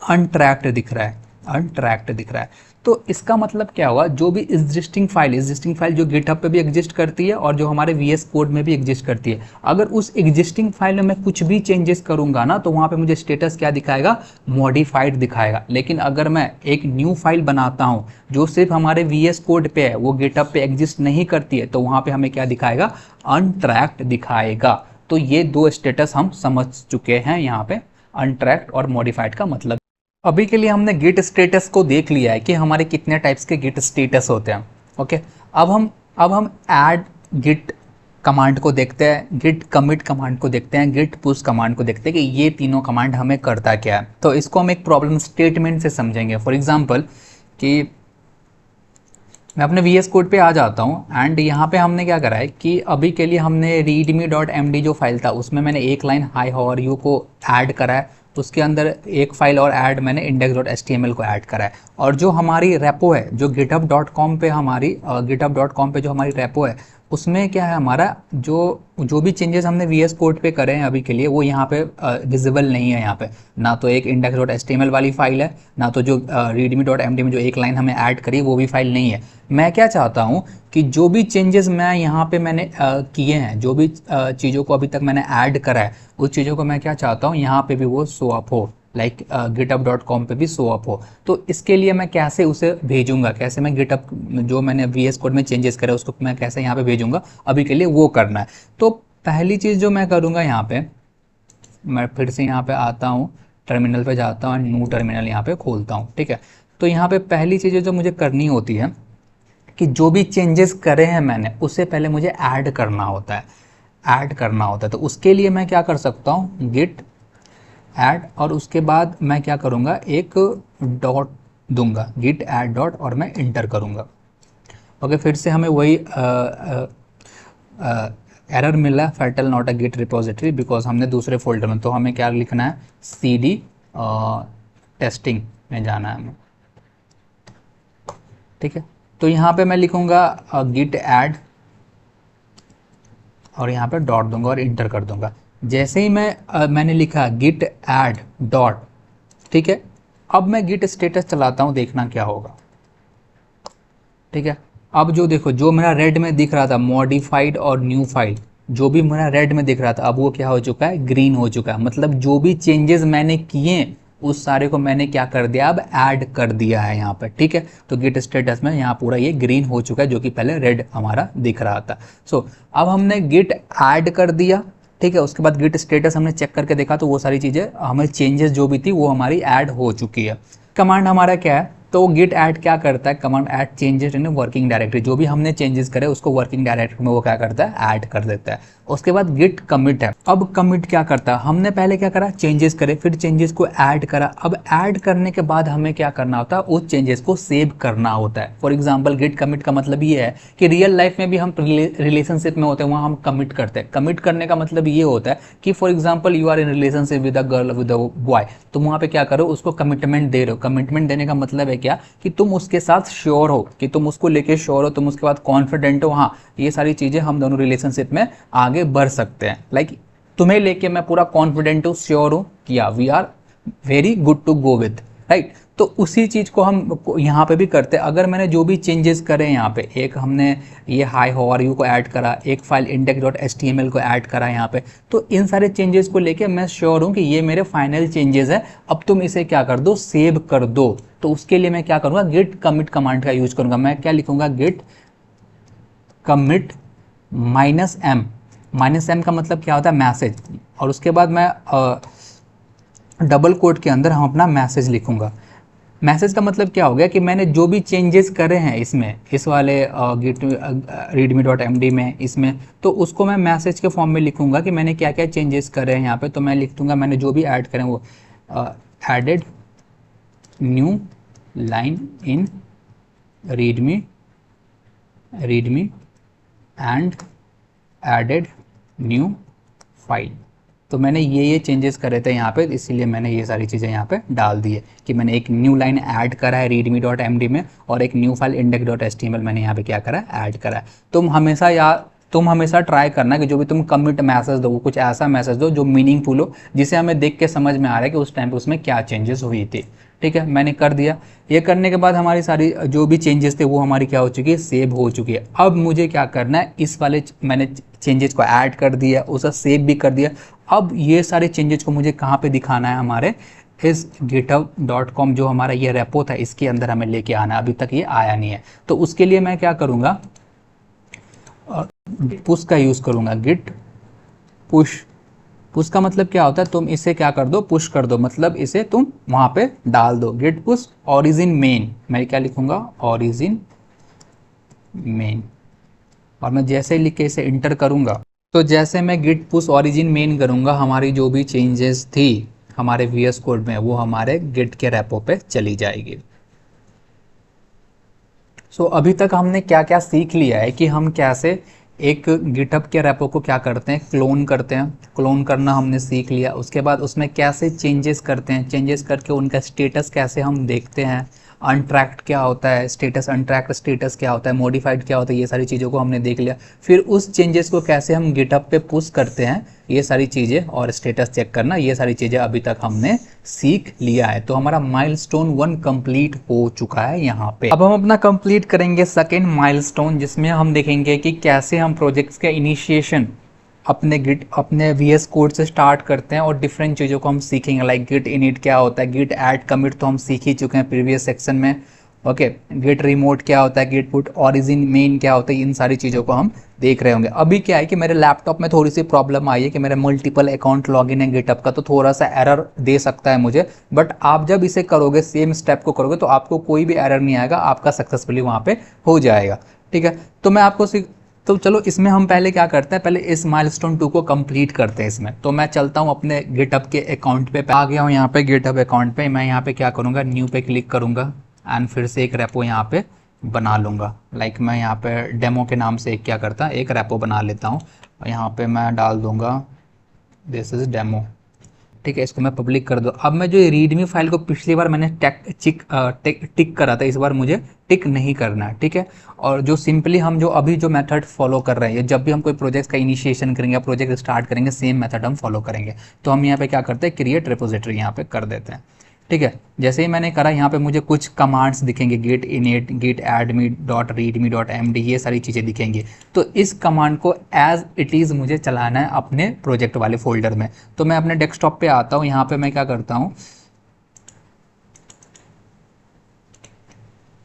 अनट्रैक्ड दिख रहा है, अनट्रैक्ड दिख रहा है। तो इसका मतलब क्या हुआ, जो भी एग्जिस्टिंग फाइल जो गिटहब पे भी एग्जिस्ट करती है और जो हमारे VS कोड में भी एग्जिस्ट करती है, अगर उस एग्जिस्टिंग फाइल में मैं कुछ भी चेंजेस करूंगा ना तो वहाँ पे मुझे स्टेटस क्या दिखाएगा, मॉडिफाइड दिखाएगा। लेकिन अगर मैं एक न्यू फाइल बनाता हूँ जो सिर्फ हमारे VS कोड पे है, वो गिटहब पे एग्जिस्ट नहीं करती है, तो वहाँ पे हमें क्या दिखाएगा, अनट्रैक्ड दिखाएगा। तो ये दो स्टेटस हम समझ चुके हैं यहाँ पे, अनट्रैक्ड और मॉडिफाइड का मतलब। अभी के लिए हमने गिट स्टेटस को देख लिया है कि हमारे कितने टाइप्स के गिट स्टेटस होते हैं। ओके, अब हम ऐड गिट कमांड को देखते हैं, गिट कमिट कमांड को देखते हैं, गिट पुश कमांड को देखते हैं कि ये तीनों कमांड हमें करता क्या है। तो इसको हम एक प्रॉब्लम स्टेटमेंट से समझेंगे। फॉर एग्जांपल कि मैं अपने VS कोड पे आ जाता हूँ एंड यहाँ पे हमने क्या करा है कि अभी के लिए हमने readme.md जो फाइल था उसमें मैंने एक line hi how are you को ऐड करा है, उसके अंदर एक फाइल और ऐड मैंने index.html को ऐड करा है। और जो हमारी रेपो है, जो github.com पे हमारी github.com पे जो हमारी रेपो है, उसमें क्या है, हमारा जो भी चेंजेस हमने VS कोड पे करे हैं अभी के लिए वो यहाँ पे विजिबल नहीं है। यहाँ पे ना तो एक index.html वाली फाइल है, ना तो जो readme.md में जो एक लाइन हमें ऐड करी वो भी फाइल नहीं है। मैं क्या चाहता हूँ कि जो भी चेंजेस मैं यहाँ पे मैंने किए हैं, जो भी चीज़ों को अभी तक मैंने ऐड करा है, उस चीज़ों को मैं क्या चाहता हूँ यहाँ पे भी वो शो अप हो। लाइक github.com पे भी शो अप हो। तो इसके लिए मैं कैसे उसे भेजूंगा, कैसे मैं गिटअप जो मैंने VS कोड में चेंजेस करे उसको मैं कैसे यहाँ पे भेजूंगा, अभी के लिए वो करना है। तो पहली चीज़ जो मैं करूँगा यहाँ पे, मैं फिर से यहाँ पे आता हूँ, टर्मिनल पे जाता हूँ, न्यू टर्मिनल यहाँ पे खोलता हूँ, ठीक है। तो यहाँ पे पहली चीज़ जो मुझे करनी होती है कि जो भी चेंजेस करे हैं मैंने उससे पहले मुझे ऐड करना होता है, ऐड करना होता है। तो उसके लिए मैं क्या कर सकता हूँ, गिट ऐड, और उसके बाद मैं क्या करूँगा, एक डॉट दूंगा, गिट ऐड डॉट, और मैं इंटर करूँगा। ओके, फिर से हमें वही एरर मिला, fatal not a git repository, because हमने दूसरे फोल्डर में। तो हमें क्या लिखना है, CD टेस्टिंग में जाना है हमें, ठीक है। तो यहाँ पे मैं लिखूँगा गिट ऐड, और यहाँ पे डॉट दूंगा और इंटर कर दूंगा। जैसे ही मैंने लिखा गिट ऐड डॉट, ठीक है, अब मैं गिट स्टेटस चलाता हूँ, देखना क्या होगा, ठीक है। अब जो देखो, जो मेरा रेड में दिख रहा था मॉडिफाइड और न्यू फाइल, जो भी मेरा रेड में दिख रहा था, अब वो क्या हो चुका है, ग्रीन हो चुका है। मतलब जो भी चेंजेस मैंने किए उस सारे को मैंने क्या कर दिया, अब ऐड कर दिया है यहाँ पर, ठीक है। तो गिट स्टेटस में यहाँ पूरा ये ग्रीन हो चुका है, जो कि पहले रेड हमारा दिख रहा था। सो अब हमने गिट ऐड कर दिया, ठीक है। उसके बाद गिट स्टेटस हमने चेक करके देखा तो वो सारी चीज़ें हमें चेंजेस जो भी थी वो हमारी ऐड हो चुकी है। कमांड हमारा क्या है, तो गिट ऐड क्या करता है, command add changes in working directory, जो भी हमने चेंजेस करे उसको वर्किंग डायरेक्टरी में वो क्या करता है, ऐड कर देता है। उसके बाद गिट कमिट है। अब कमिट क्या करता है, हमने पहले क्या करा, चेंजेस करे, फिर चेंजेस को ऐड करा। अब ऐड करने के बाद हमें क्या करना होता है, उस चेंजेस को सेव करना होता है। फॉर एग्जाम्पल गिट कमिट का मतलब ये है कि रियल लाइफ में भी हम रिलेशनशिप में होते हैं, वहाँ हम कमिट करते हैं। कमिट करने का मतलब ये होता है कि for example you are in relationship with a girl, with a boy, तो वहाँ पे क्या करो, उसको कमिटमेंट दे रहे हो। कमिटमेंट देने का मतलब है क्या, कि तुम उसके साथ श्योर हो, कि तुम उसको लेके श्योर हो, तुम उसके बाद कॉन्फिडेंट हो, हाँ ये सारी चीजें हम दोनों रिलेशनशिप में आगे बढ़ सकते हैं। लाइक तुम्हें लेके मैं पूरा कॉन्फिडेंट हूँ, श्योर हूँ किया, we are very good to go with, right. तो उसी चीज को हम यहाँ पे भी करते हैं। अगर मैंने जो भी चेंजेस करे यहाँ पे, एक हमने ये हाई हाउ आर यू को ऐड करा, एक फाइल index.html को ऐड करा यहाँ पे, तो इन सारे चेंजेस को लेके मैं श्योर हूँ कि ये मेरे फाइनल चेंजेस है, अब तुम इसे क्या कर दो, सेव कर दो। तो उसके लिए मैं क्या करूँगा, गिट कमिट कमांड का यूज करूँगा। मैं क्या लिखूंगा, गिट कमिट -m। -m का मतलब क्या होता है, मैसेज, और उसके बाद मैं डबल कोट के अंदर हम अपना मैसेज लिखूंगा। मैसेज का मतलब क्या हो गया कि मैंने जो भी चेंजेस करे हैं इसमें, इस वाले गिट readme.md में, इसमें, तो उसको मैं मैसेज के फॉर्म में लिखूंगा कि मैंने क्या क्या चेंजेस करे हैं यहाँ पे। तो मैं लिख दूंगा मैंने जो भी ऐड करें वो, added new line in readme and added new file. तो मैंने ये चेंजेस करे थे यहाँ पे, इसीलिए मैंने ये सारी चीज़ें यहाँ पे डाल दी है कि मैंने एक न्यू लाइन ऐड करा है readme.md में, और एक न्यू फाइल index.html मैंने यहाँ पे क्या करा है, ऐड करा है। तुम हमेशा ट्राई करना कि जो भी तुम कमिट मैसेज दो, वो कुछ ऐसा मैसेज दो जो मीनिंगफुल हो, जिसे हमें देख के समझ में आ रहा है कि उस टाइम पे उसमें क्या चेंजेस हुई थी, ठीक है। मैंने कर दिया। ये करने के बाद हमारी सारी जो भी चेंजेस थे वो हमारी क्या हो चुकी है, सेव हो चुकी है। अब मुझे क्या करना है, इस वाले मैंने चेंजेस को ऐड कर दिया, उसे सेव भी कर दिया। अब ये सारे चेंजेस को मुझे कहाँ पे दिखाना है, हमारे इस github.com जो हमारा ये रेपो था इसके अंदर हमें लेके आना है। अभी तक ये आया नहीं है, तो उसके लिए मैं क्या करूँगा, पुश का यूज़ करूँगा, गिट पुश। पुश का मतलब क्या होता है, तुम इसे क्या कर दो, पुश कर दो, मतलब इसे तुम वहाँ पे डाल दो। गिट पुश ओरिजिन मेन, मैं क्या लिखूँगा, ओरिजिन मेन, और मैं जैसे ही लिख के इसे इंटर करूँगा, तो जैसे मैं गिट पुश ओरिजिन मेन करूँगा, हमारी जो भी चेंजेस थी हमारे VS कोड में वो हमारे गिट के रेपो पे चली जाएगी। सो अभी तक हमने क्या क्या सीख लिया है कि हम कैसे एक गिटहब के रेपो को क्या करते हैं, क्लोन करते हैं। क्लोन करना हमने सीख लिया। उसके बाद उसमें कैसे चेंजेस करते हैं, चेंजेस करके उनका स्टेटस कैसे हम देखते हैं, अनट्रैक्ड क्या होता है स्टेटस, अनट्रैक्ड स्टेटस क्या होता है, मॉडिफाइड क्या होता है, ये सारी चीज़ों को हमने देख लिया। फिर उस चेंजेस को कैसे हम गिटहब पे पुश करते हैं, ये सारी चीज़ें, और स्टेटस चेक करना, ये सारी चीज़ें अभी तक हमने सीख लिया है। तो हमारा माइलस्टोन 1 कंप्लीट हो चुका है यहाँ पे। अब हम अपना कंप्लीट करेंगे सेकेंड माइलस्टोन, जिसमें हम देखेंगे कि कैसे हम प्रोजेक्ट्स के इनिशिएशन अपने गिट अपने VS कोड से स्टार्ट करते हैं और डिफरेंट चीज़ों को हम सीखेंगे, लाइक गिट इनिट क्या होता है, गिट ऐड कमिट तो हम सीख ही चुके हैं प्रीवियस सेक्शन में। ओके, गिट रिमोट क्या होता है, गिट पुट ऑरिजिन मेन क्या होता है, इन सारी चीज़ों को हम देख रहे होंगे। अभी क्या है कि मेरे लैपटॉप में थोड़ी सी प्रॉब्लम आई है कि मेरे मल्टीपल अकाउंट लॉगिन है गिटहब का, तो थोड़ा सा एरर दे सकता है मुझे, बट आप जब इसे करोगे, सेम स्टेप को करोगे, तो आपको कोई भी एरर नहीं आएगा, आपका सक्सेसफुली वहाँ पे हो जाएगा। ठीक है, तो मैं आपको तो चलो इसमें हम पहले क्या करते हैं, पहले इस माइलस्टोन 2 को कंप्लीट करते हैं इसमें। तो मैं चलता हूँ अपने गिटहब के अकाउंट पे आ गया हूँ, यहाँ पे गिटहब अकाउंट पे मैं यहाँ पे क्या करूँगा, न्यू पे क्लिक करूँगा एंड फिर से एक रेपो यहाँ पे बना लूँगा। लाइक मैं यहाँ पे डेमो के नाम से एक क्या करता एक रेपो बना लेता हूँ, यहाँ पे मैं डाल दूँगा दिस इज़ डेमो। ठीक है, इसको मैं पब्लिक कर दूँ। अब मैं जो रीडमी फाइल को पिछली बार मैंने टिक करा था, इस बार मुझे टिक नहीं करना है। ठीक है, और जो सिंपली हम जो अभी जो मेथड फॉलो कर रहे हैं, जब भी हम कोई प्रोजेक्ट का इनिशिएशन करेंगे या प्रोजेक्ट स्टार्ट करेंगे, सेम मेथड हम फॉलो करेंगे। तो हम यहाँ पे क्या करते हैं, क्रिएट रिपोजिटरी यहाँ पे कर देते हैं। ठीक है, जैसे ही मैंने करा, यहाँ पे मुझे कुछ कमांड्स दिखेंगे, git init, git add me dot readme dot MD, ये सारी चीज़ें दिखेंगी। तो इस कमांड को एज इट इज़ मुझे चलाना है अपने प्रोजेक्ट वाले फोल्डर में। तो मैं अपने डेस्कटॉप पे आता हूँ, यहाँ पे मैं क्या करता हूँ,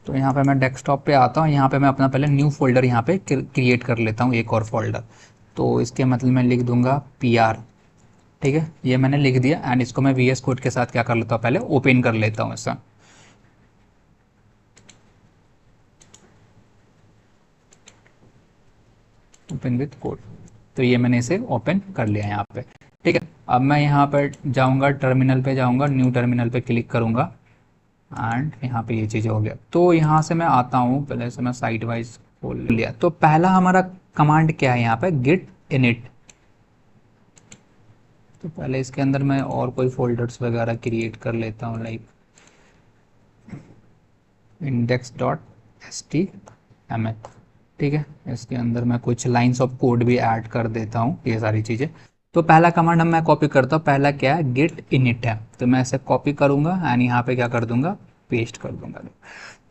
तो यहाँ पे मैं डेस्कटॉप पे आता हूँ, यहाँ पे मैं अपना पहले न्यू फोल्डर यहाँ पे क्रिएट कर लेता हूँ, एक और फोल्डर। तो इसके मतलब मैं लिख दूंगा PR। ठीक है, ये मैंने लिख दिया एंड इसको मैं VS कोड के साथ क्या कर लेता हूँ, पहले ओपन कर लेता हूँ ऐसा। ओपन विथ कोड, तो ये मैंने इसे ओपन कर लिया यहाँ पे। ठीक है, अब मैं यहाँ पर जाऊँगा, टर्मिनल पे जाऊँगा, न्यू टर्मिनल पे क्लिक करूँगा एंड यहाँ पे ये चीज़ें हो गया। तो यहाँ से मैं आता हूँ, पहले से मैं साइड वाइज खोल लिया। तो पहला हमारा कमांड क्या है यहाँ पे, गिट इनिट। तो पहले इसके अंदर मैं और कोई फोल्डर्स वगैरह क्रिएट कर लेता हूँ, लाइक index.html। ठीक है, इसके अंदर मैं कुछ लाइंस ऑफ कोड भी ऐड कर देता हूँ, ये सारी चीज़ें। तो पहला कमांड हम मैं कॉपी करता हूँ, पहला क्या है, गिट इनिट है। तो मैं इसे कॉपी करूँगा एंड यहाँ पे क्या कर दूंगा, पेस्ट कर दूंगा।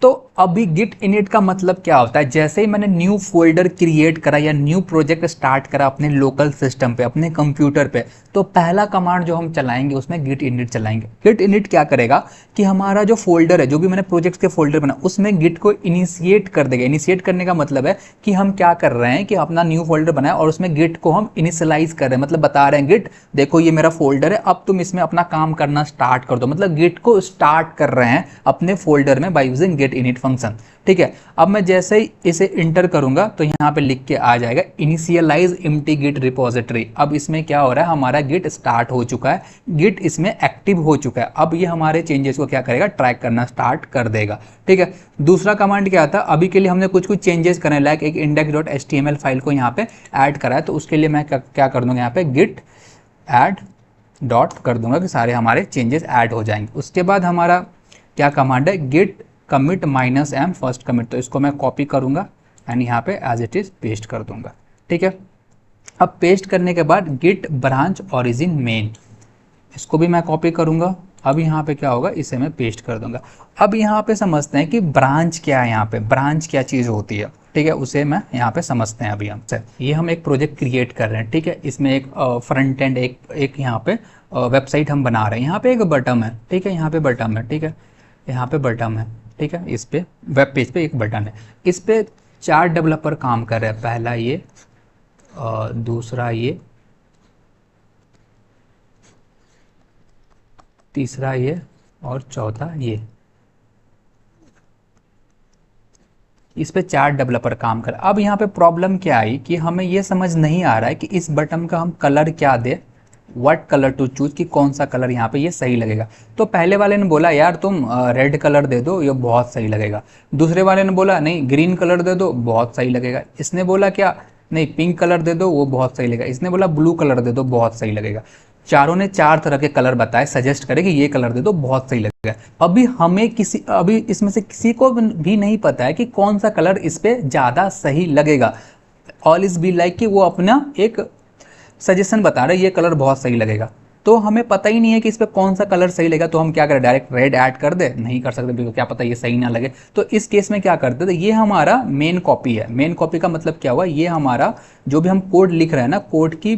तो अभी गिट इनिट का मतलब क्या होता है, जैसे ही मैंने न्यू फोल्डर क्रिएट करा या न्यू प्रोजेक्ट स्टार्ट करा अपने लोकल सिस्टम पे, अपने कंप्यूटर पे, तो पहला कमांड जो हम चलाएंगे उसमें गिट इनिट चलाएंगे। गिट इनिट क्या करेगा कि हमारा जो फोल्डर है, जो भी मैंने प्रोजेक्ट्स के फोल्डर बना, उसमें गिट को इनिशिएट कर देगा। इनिशिएट करने का मतलब है कि हम क्या कर रहे हैं कि अपना न्यू फोल्डर बनाया और उसमें गिट को हम इनिशियलाइज कर रहे हैं, मतलब बता रहे हैं गिट देखो ये मेरा फोल्डर है, अब तुम इसमें अपना काम करना स्टार्ट कर दो। मतलब गिट को स्टार्ट कर रहे हैं अपने फोल्डर में by using git init function. ठीक है, अब मैं जैसे ही इसे इंटर करूंगा तो यहाँ पे लिख के आ जाएगा इनिशियलाइज एम्प्टी गिट रिपोजिटरी। अब इसमें क्या हो रहा है, हमारा गिट स्टार्ट हो चुका है, गिट इसमें एक्टिव हो चुका है। अब ये हमारे चेंजेस को क्या करेगा, ट्रैक करना स्टार्ट कर देगा। ठीक है, दूसरा कमांड क्या था, अभी के लिए हमने कुछ चेंजेस करने, लाइक एक index.html फाइल को यहाँ पे ऐड करा है, तो उसके लिए मैं क्या कर दूंगा, यहाँ पे गिट ऐड डॉट कर दूंगा कि सारे हमारे चेंजेस ऐड हो जाएंगे। उसके बाद हमारा क्या कमांड है, git commit -m first commit. तो इसको मैं कॉपी करूंगा एंड यहाँ पे एज इट इज पेस्ट कर दूंगा। ठीक है, अब पेस्ट करने के बाद गिट ब्रांच ओरिजिन मेन, इसको भी मैं कॉपी करूंगा। अब यहाँ पे क्या होगा, इसे मैं पेस्ट कर दूंगा। अब यहाँ पे समझते हैं कि ब्रांच क्या है, यहाँ पे ब्रांच क्या चीज़ होती है। ठीक है, उसे मैं यहाँ पे समझते हैं। अभी ये हम एक प्रोजेक्ट क्रिएट कर रहे हैं। ठीक है, इसमें एक फ्रंट एंड एक यहाँ पे वेबसाइट हम बना रहे हैं। यहाँ पे एक बटन है, ठीक है, यहाँ पे बटन है, ठीक है, यहाँ पे बटन है, ठीक है, इस पे वेब पेज पे एक बटन है, इस पे 4 डेवलपर काम कर रहे हैं। पहला ये, दूसरा ये, तीसरा ये और चौथा ये। इस पे 4 डेवलपर काम कर। अब यहाँ पे प्रॉब्लम क्या आई कि हमें ये समझ नहीं आ रहा है कि इस बटन का हम कलर क्या दे, व्हाट कलर टू चूज, कि कौन सा कलर यहाँ पे ये सही लगेगा। तो पहले वाले ने बोला यार तुम रेड कलर दे दो, ये बहुत सही लगेगा। दूसरे वाले ने बोला नहीं ग्रीन कलर दे दो, बहुत सही लगेगा। इसने बोला क्या, नहीं पिंक कलर दे दो, वो बहुत सही लगेगा। इसने बोला ब्लू कलर दे दो, बहुत सही लगेगा। चारों ने 4 तरह के कलर बताए, सजेस्ट करे कि ये कलर दे दो, बहुत सही लगेगा। अभी इसमें से किसी को भी नहीं पता है कि कौन सा कलर इस पे ज़्यादा सही लगेगा। ऑल इज बी लाइक कि वो अपना एक सजेशन बता रहे ये कलर बहुत सही लगेगा। तो हमें पता ही नहीं है कि इस पर कौन सा कलर सही लगेगा, तो हम क्या करें, डायरेक्ट रेड ऐड कर दे, नहीं कर सकते बिकॉज क्या पता ये सही ना लगे। तो इस केस में क्या करते, तो ये हमारा मेन कॉपी है। मेन कॉपी का मतलब क्या हुआ, ये हमारा जो भी हम कोड लिख रहे हैं ना, कोड की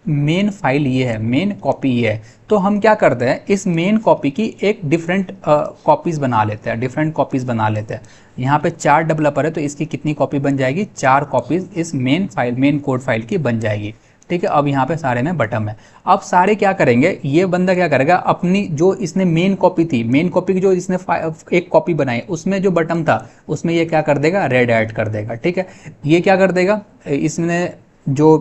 मेन फाइल ये है, मेन कॉपी ये है। तो हम क्या करते हैं, इस मेन कॉपी की एक डिफरेंट कॉपीज बना लेते हैं, डिफरेंट कॉपीज बना लेते हैं। यहाँ पे 4 डेवलपर है तो इसकी कितनी कॉपी बन जाएगी, 4 कॉपीज इस main file, main code file की बन जाएगी। ठीक है, अब यहाँ पे सारे में बटन है। अब सारे क्या करेंगे, ये बंदा क्या करेगा, अपनी जो इसने मेन कॉपी थी, मेन कॉपी की जो इसने एक कॉपी बनाई, उसमें जो बटन था उसमें ये क्या कर देगा, रेड ऐड कर देगा। ठीक है, ये क्या कर देगा, इसने जो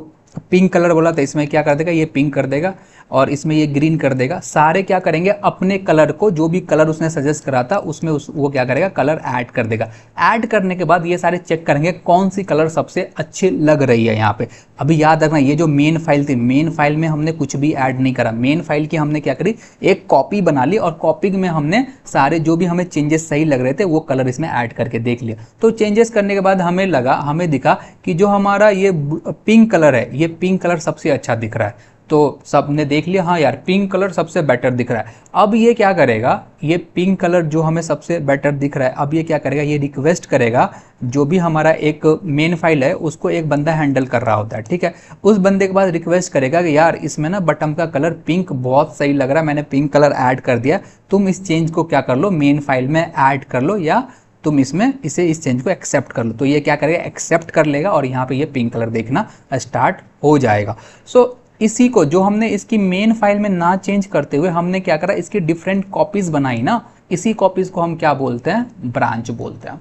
पिंक कलर बोला था इसमें क्या कर देगा, ये पिंक कर देगा, और इसमें ये ग्रीन कर देगा। सारे क्या करेंगे, अपने कलर को, जो भी कलर उसने सजेस्ट करा था उसमें वो क्या करेगा, कलर ऐड कर देगा। ऐड करने के बाद ये सारे चेक करेंगे कौन सी कलर सबसे अच्छी लग रही है। यहाँ पे अभी याद रखना, ये जो मेन फाइल थी, मेन फाइल में हमने कुछ भी ऐड नहीं करा। मेन फाइल की हमने क्या करी, एक कॉपी बना ली, और कॉपी में हमने सारे जो भी हमें चेंजेस सही लग रहे थे वो कलर इसमें ऐड करके देख लिया। तो चेंजेस करने के बाद हमें दिखा कि जो हमारा ये पिंक कलर है, ये पिंक कलर सबसे अच्छा दिख रहा है। तो सबने देख लिया, हाँ यार पिंक कलर सबसे बेटर दिख रहा है। अब ये क्या करेगा, ये पिंक कलर जो हमें सबसे बेटर दिख रहा है, अब ये क्या करेगा, ये रिक्वेस्ट करेगा, जो भी हमारा एक मेन फाइल है उसको एक बंदा हैंडल कर रहा होता है। ठीक है, उस बंदे के बाद रिक्वेस्ट करेगा कि यार इसमें ना बटन का कलर पिंक बहुत सही लग रहा है, मैंने पिंक कलर ऐड कर दिया, तुम इस चेंज को क्या कर लो, मेन फाइल में ऐड कर लो, या तुम इसमें इस चेंज को एक्सेप्ट कर लो। तो ये क्या करेगा, एक्सेप्ट कर लेगा, और यहाँ पे ये पिंक कलर देखना स्टार्ट हो जाएगा। सो इसी को जो हमने इसकी मेन फाइल में ना चेंज करते हुए हमने क्या करा, इसकी डिफरेंट कॉपीज बनाई ना, इसी कॉपीज को हम क्या बोलते हैं, ब्रांच बोलते हैं।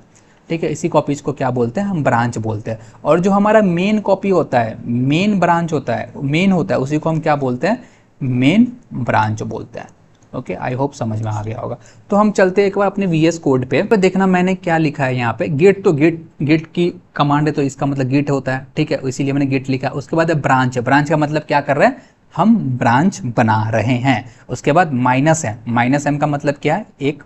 ठीक है, इसी कॉपीज को क्या बोलते हैं, हम ब्रांच बोलते हैं। और जो हमारा मेन कॉपी होता है, मेन ब्रांच होता है, मेन होता है, उसी को हम क्या बोलते हैं, मेन ब्रांच बोलते हैं। ओके, आई होप समझ में आ गया होगा। तो हम चलते हैं एक बार अपने VS कोड पे, तो देखना मैंने क्या लिखा है यहाँ पे, गिट। तो गिट की कमांड है तो इसका मतलब गिट होता है। ठीक है, इसीलिए मैंने गिट लिखा। उसके बाद ब्रांच है, ब्रांच का मतलब क्या कर रहे हैं, हम ब्रांच बना रहे हैं। उसके बाद माइनस है, माइनस एम का मतलब क्या है, एक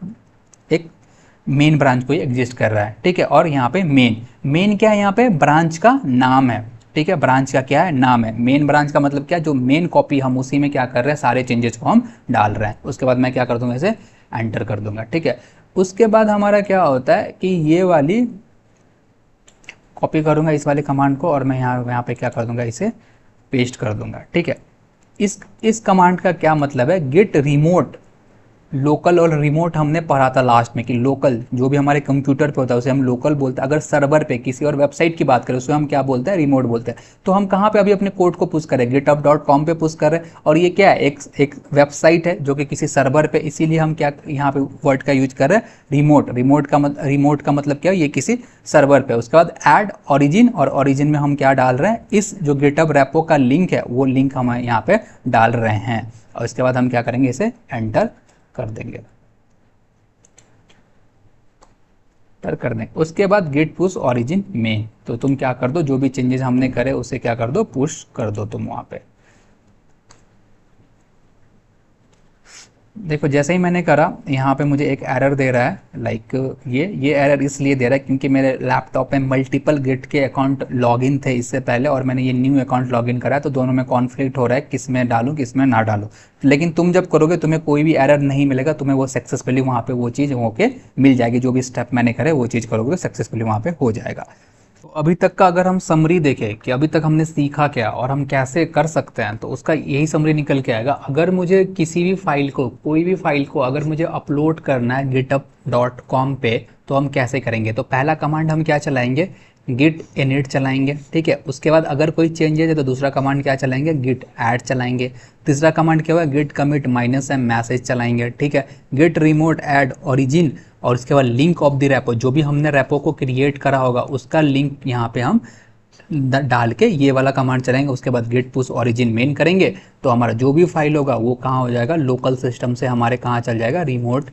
मेन ब्रांच कोई एग्जिस्ट कर रहा है। ठीक है, और यहाँ पे मेन क्या है, यहाँ पे ब्रांच का नाम है। ठीक है, ब्रांच का क्या है, नाम है। मेन ब्रांच का मतलब क्या, जो मेन कॉपी हम उसी में क्या कर रहे हैं, सारे चेंजेस को हम डाल रहे हैं। उसके बाद मैं क्या कर दूंगा, इसे एंटर कर दूंगा। ठीक है, उसके बाद हमारा क्या होता है कि ये वाली कॉपी करूंगा इस वाले कमांड को, और मैं यहाँ पे क्या कर दूंगा, इसे पेस्ट कर दूंगा। ठीक है, इस कमांड का क्या मतलब है, गेट रिमोट। लोकल और रिमोट हमने पढ़ा था लास्ट में कि लोकल जो भी हमारे कंप्यूटर पे होता है उसे हम लोकल बोलते हैं। अगर सर्वर पे किसी और वेबसाइट की बात करें उसे हम क्या बोलते हैं, रिमोट बोलते हैं। तो हम कहाँ पे अभी अपने कोड को पुश करें, github.com पे पुश कर रहे हैं, और ये क्या है, एक वेबसाइट है जो कि किसी सर्वर पे, इसीलिए हम क्या यहाँ पे वर्ड का यूज कर रहे हैं, रिमोट। रिमोट का मतलब क्या है, ये किसी सर्वर पे। उसके बाद ऐड ऑरिजिन, और ऑरिजिन में हम क्या डाल रहे हैं, इस जो गिटहब रेपो का लिंक है वो लिंक हम यहाँ पे डाल रहे हैं। और इसके बाद हम क्या करेंगे, इसे एंटर कर देंगे। करने उसके बाद गिट पुश ऑरिजिन में, तो तुम क्या कर दो, जो भी चेंजेस हमने करे उसे क्या कर दो, पुश कर दो तुम वहां पे। देखो जैसे ही मैंने करा, यहाँ पे मुझे एक एरर दे रहा है, लाइक ये एरर इसलिए दे रहा है क्योंकि मेरे लैपटॉप में मल्टीपल गिट के अकाउंट लॉगिन थे इससे पहले, और मैंने ये न्यू अकाउंट लॉगिन करा है, तो दोनों में कॉन्फ्लिक्ट हो रहा है किस में डालूं किस में ना डालूं। लेकिन तुम जब करोगे तुम्हें कोई भी एरर नहीं मिलेगा, तुम्हें वो सक्सेसफुली वहाँ पे वो चीज़ होके मिल जाएगी। जो भी स्टेप मैंने करे वो चीज़ करोगे सक्सेसफुली वहाँ पे हो जाएगा। तो अभी तक का अगर हम समरी देखें कि अभी तक हमने सीखा क्या और हम कैसे कर सकते हैं, तो उसका यही समरी निकल के आएगा। अगर मुझे किसी भी फाइल को, कोई भी फाइल को अगर मुझे अपलोड करना है github.com पे, तो हम कैसे करेंगे। तो पहला कमांड हम क्या चलाएंगे, git init चलाएंगे। ठीक है, उसके बाद अगर कोई चेंजेस है तो दूसरा कमांड क्या चलाएंगे, git add चलाएंगे। तीसरा कमांड क्या हुआ, git commit -m मैसेज चलाएंगे। ठीक है, git remote add origin, और उसके बाद लिंक ऑफ द रेपो, जो भी हमने रेपो को क्रिएट करा होगा उसका लिंक यहाँ पे हम डाल के ये वाला कमांड चलाएंगे। उसके बाद गिट पुश ऑरिजिन मेन करेंगे, तो हमारा जो भी फाइल होगा वो कहाँ हो जाएगा, लोकल सिस्टम से हमारे कहाँ चल जाएगा, रिमोट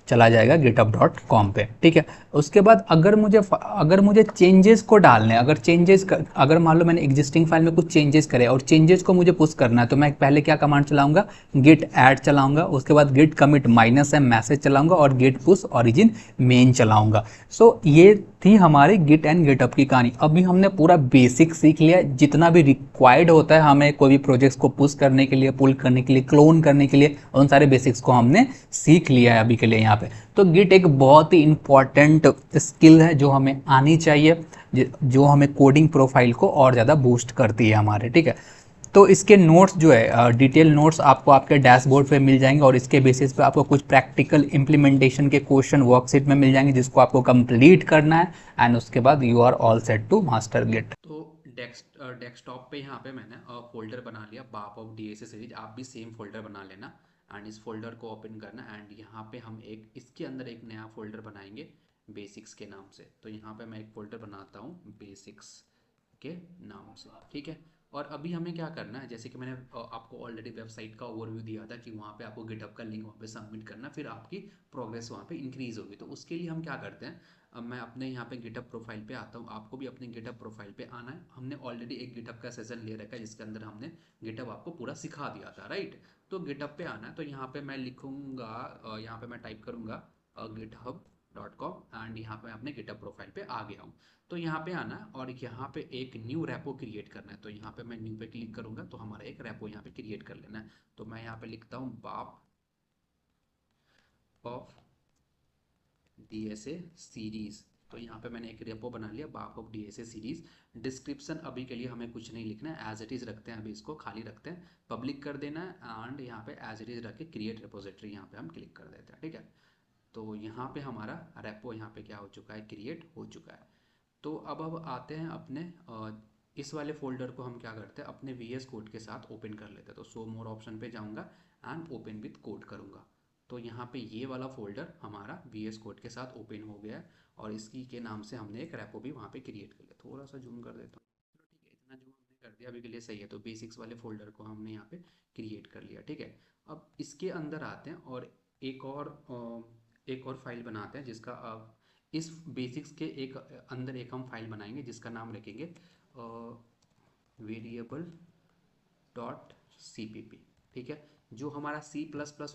चला जाएगा github.com पे। ठीक है, उसके बाद अगर मुझे चेंजेस को डालने, अगर मान लो मैंने एग्जिस्टिंग फाइल में कुछ चेंजेस करे और चेंजेस को मुझे पुश करना है, तो मैं पहले क्या कमांड चलाऊंगा, git add चलाऊंगा। उसके बाद git commit -m मैसेज चलाऊंगा, और git push origin main चलाऊंगा। सो ये थी हमारी गिट एंड गिटअप की कहानी। अभी हमने पूरा बेसिक सीख लिया, जितना भी रिक्वायर्ड होता है हमें कोई भी प्रोजेक्ट्स को पुश करने के लिए, पुल करने के लिए, क्लोन करने के लिए, उन सारे बेसिक्स को हमने सीख लिया है अभी के लिए यहाँ पे। तो गिट एक बहुत ही इंपॉर्टेंट स्किल है जो हमें आनी चाहिए, जो हमें कोडिंग प्रोफाइल को और ज़्यादा बूस्ट करती है हमारे, ठीक है। तो इसके नोट्स जो है, डिटेल नोट्स आपको आपके डैशबोर्ड पे मिल जाएंगे, और इसके बेसिस पे आपको कुछ प्रैक्टिकल इम्प्लीमेंटेशन के क्वेश्चन वर्कशीट में मिल जाएंगे जिसको आपको कंप्लीट करना है, एंड उसके बाद you are all set to master git. तो डेस्कटॉप पे यहाँ पे मैंने फोल्डर बना लिया बाप ऑफ डीएसए सीरीज। आप भी सेम फोल्डर बना लेना, एंड इस फोल्डर को ओपन करना, एंड यहाँ पे हम एक इसके अंदर एक नया फोल्डर बनाएंगे बेसिक्स के नाम से। तो यहाँ पे मैं एक फोल्डर बनाता हूँ बेसिक्स के नाम से, ठीक है। और अभी हमें क्या करना है, जैसे कि मैंने आपको ऑलरेडी वेबसाइट का ओवरव्यू दिया था कि वहाँ पे आपको गिटहब का लिंक वहाँ पे सबमिट करना, फिर आपकी प्रोग्रेस वहाँ पे इंक्रीज होगी। तो उसके लिए हम क्या करते हैं, अब मैं अपने यहाँ पे गिटहब प्रोफाइल पे आता हूँ, आपको भी अपने गिटहब प्रोफाइल पे आना है। हमने ऑलरेडी एक गिटहब का सेशन ले रखा है जिसके अंदर हमने गिटहब आपको पूरा सिखा दिया था, राइट। तो गिटहब पे आना है, तो यहाँ पे मैं लिखूंगा, यहाँ पे मैं टाइप करूंगा github.com, एंड यहाँ पे मैं अपने गिटहब प्रोफाइल पे आ गया हूँ। तो यहाँ पे आना है और यहाँ पे एक न्यू रेपो क्रिएट करना है। तो यहाँ पे मैं न्यू पे क्लिक करूंगा तो हमारा एक रेपो यहाँ पे क्रिएट कर लेना है। तो मैं यहाँ पे लिखता हूँ बाप ऑफ डीएसए सीरीज। तो यहाँ पे मैंने एक रेपो बना लिया बाप ऑफ डीएसए सीरीज। डिस्क्रिप्शन अभी के लिए हमें कुछ नहीं लिखना है, एज इट इज रखते हैं, अभी इसको खाली रखते हैं। पब्लिक कर देना है, एंड यहाँ पे एज इट इज रख के क्रिएट रेपोजिटरी यहाँ पे हम क्लिक कर देते हैं, ठीक है। तो यहाँ पे हमारा रेपो यहाँ पे क्या हो चुका है, क्रिएट हो चुका है। तो अब आते हैं अपने इस वाले फोल्डर को हम क्या करते हैं, अपने VS कोड के साथ ओपन कर लेते हैं। तो शो मोर ऑप्शन पे जाऊंगा एंड ओपन विथ कोड करूंगा। तो यहाँ पे ये वाला फोल्डर हमारा VS कोड के साथ ओपन हो गया है, और इसकी के नाम से हमने एक रेपो भी वहाँ पे क्रिएट कर लिया। थोड़ा सा जूम कर देता हूँ, चलो ठीक है, इतना जूम हमने कर दिया अभी के लिए, सही है। तो बेसिक्स वाले फोल्डर को हमने यहाँ पे क्रिएट कर लिया, ठीक है। अब इसके अंदर आते हैं और एक और फाइल बनाते हैं जिसका इस बेसिक्स के एक अंदर एक हम फाइल बनाएंगे जिसका नाम रखेंगे वेरिएबल डॉट CPP, ठीक है। जो हमारा C++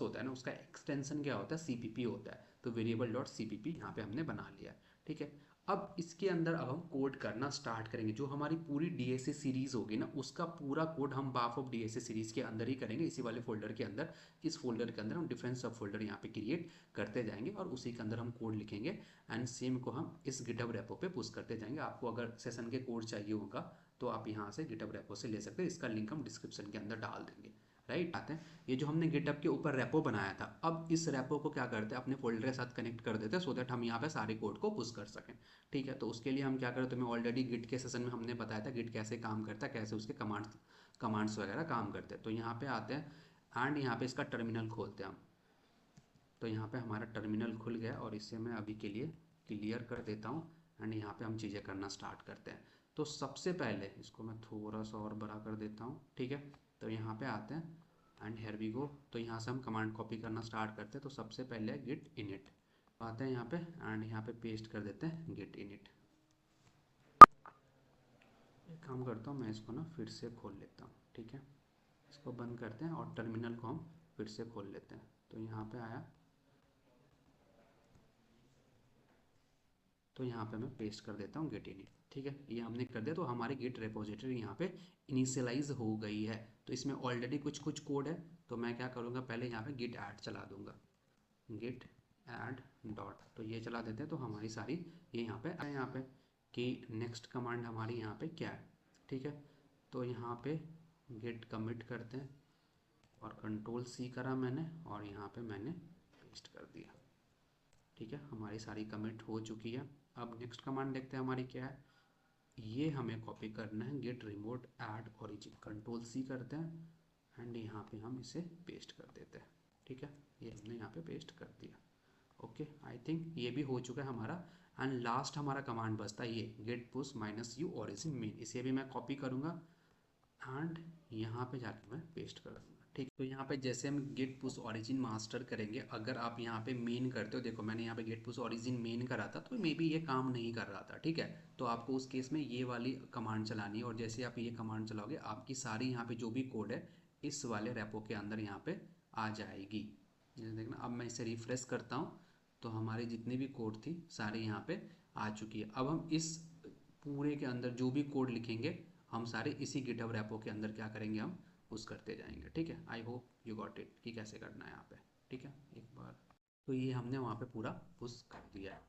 होता है ना, उसका एक्सटेंशन क्या होता है, CPP होता है। तो वेरिएबल डॉट CPP यहाँ पे हमने बना लिया, ठीक है। अब इसके अंदर अब हम कोड करना स्टार्ट करेंगे। जो हमारी पूरी डीएसए सीरीज होगी ना, उसका पूरा कोड हम बाफ ऑफ डीएसए सीरीज के अंदर ही करेंगे, इसी वाले फोल्डर के अंदर। इस फोल्डर के अंदर हम डिफरेंट सब फोल्डर यहाँ पे क्रिएट करते जाएंगे और उसी के अंदर हम कोड लिखेंगे, एंड सेम को हम इस गिटहब रेपो पे पुश करते जाएंगे। आपको अगर सेशन के कोड चाहिए होगा तो आप यहाँ से गिटहब रेपो से ले सकते हैं, इसका लिंक हम डिस्क्रिप्शन के अंदर डाल देंगे, राइट। आते हैं, ये जो हमने गिटहब के ऊपर रेपो बनाया था, अब इस रेपो को क्या करते हैं, अपने फोल्डर के साथ कनेक्ट कर देते हैं, सो दैट हम यहाँ पे सारे कोड को पुश कर सकें, ठीक है। तो उसके लिए हम क्या करें, तो मैं ऑलरेडी गिट के सेशन में हमने बताया था गिट कैसे काम करता है, कैसे उसके कमांड्स वगैरह काम करते हैं। तो यहाँ पे आते हैं एंड यहाँ पे इसका टर्मिनल खोलते हैं हम। तो यहाँ पे हमारा टर्मिनल खुल गया और इसे मैं अभी के लिए क्लियर कर देता हूँ, एंड यहाँ पे हम चीज़ें करना स्टार्ट करते हैं। तो सबसे पहले इसको मैं थोड़ा सा और बड़ा कर देता हूँ, ठीक है। तो यहाँ पे आते हैं एंड हेयर वी गो। तो यहाँ से हम कमांड कॉपी करना स्टार्ट करते हैं। तो सबसे पहले गिट इनिट आते हैं यहाँ पे, एंड यहाँ पे पेस्ट कर देते हैं गिट इनिट। एक काम करता हूँ, मैं इसको ना फिर से खोल लेता हूँ, ठीक है। इसको बंद करते हैं और टर्मिनल को हम फिर से खोल लेते हैं। तो यहाँ पे आया, तो यहाँ पे मैं पेस्ट कर देता हूँ गेट इनिट, ठीक है। ये हमने कर दिया, तो हमारी गिट रेपोजिटरी यहाँ पे इनिशियलाइज हो गई है। तो इसमें ऑलरेडी कुछ कुछ कोड है, तो मैं क्या करूँगा, पहले यहाँ पे गिट ऐड चला दूंगा, गिट ऐड डॉट। तो ये चला देते हैं, तो हमारी सारी ये यहाँ पे आए, यहाँ पे कि नेक्स्ट कमांड हमारी यहाँ पे क्या है, ठीक है। तो यहाँ पे गिट कमिट करते हैं और कंट्रोल C करा मैंने, और यहाँ पे मैंने पेस्ट कर दिया, ठीक है। हमारी सारी कमिट हो चुकी है। अब नेक्स्ट कमांड देखते हैं हमारी क्या है। ये हमें कॉपी करना है, git remote add origin. Control C करते हैं एंड यहाँ पे हम इसे पेस्ट कर देते हैं, ठीक है। ये हमने यहाँ पे पेस्ट कर दिया, ओके। आई थिंक ये भी हो चुका है हमारा। एंड लास्ट हमारा कमांड बचता है ये git push -u origin main. इसे भी मैं कॉपी करूँगा एंड यहाँ पे जाके मैं पेस्ट कर दूँगा, ठीक। तो यहाँ पे जैसे हम गेट पुश ओरिजिन मास्टर करेंगे, अगर आप यहाँ पे मेन करते हो, देखो मैंने यहाँ पे गेट पुश ओरिजिन मेन करा था, तो मे बी ये काम नहीं कर रहा था, ठीक है। तो आपको उस केस में ये वाली कमांड चलानी है, और जैसे आप ये कमांड चलाओगे, आपकी सारी यहाँ पे जो भी कोड है इस वाले रेपो के अंदर यहाँ पे आ जाएगी। जैसे देखना, अब मैं इसे रिफ्रेश करता हूँ, तो हमारी जितनी भी कोड थी सारी यहाँ पे आ चुकी है। अब हम इस पूरे के अंदर जो भी कोड लिखेंगे हम सारे इसी गिटहब रेपो के अंदर क्या करेंगे, हम पुश करते जाएंगे। ठीक है, I hope you got it कि कैसे करना है यहाँ पे। ठीक है, एक बार तो ये हमने वहाँ पे पूरा पुश कर दिया है।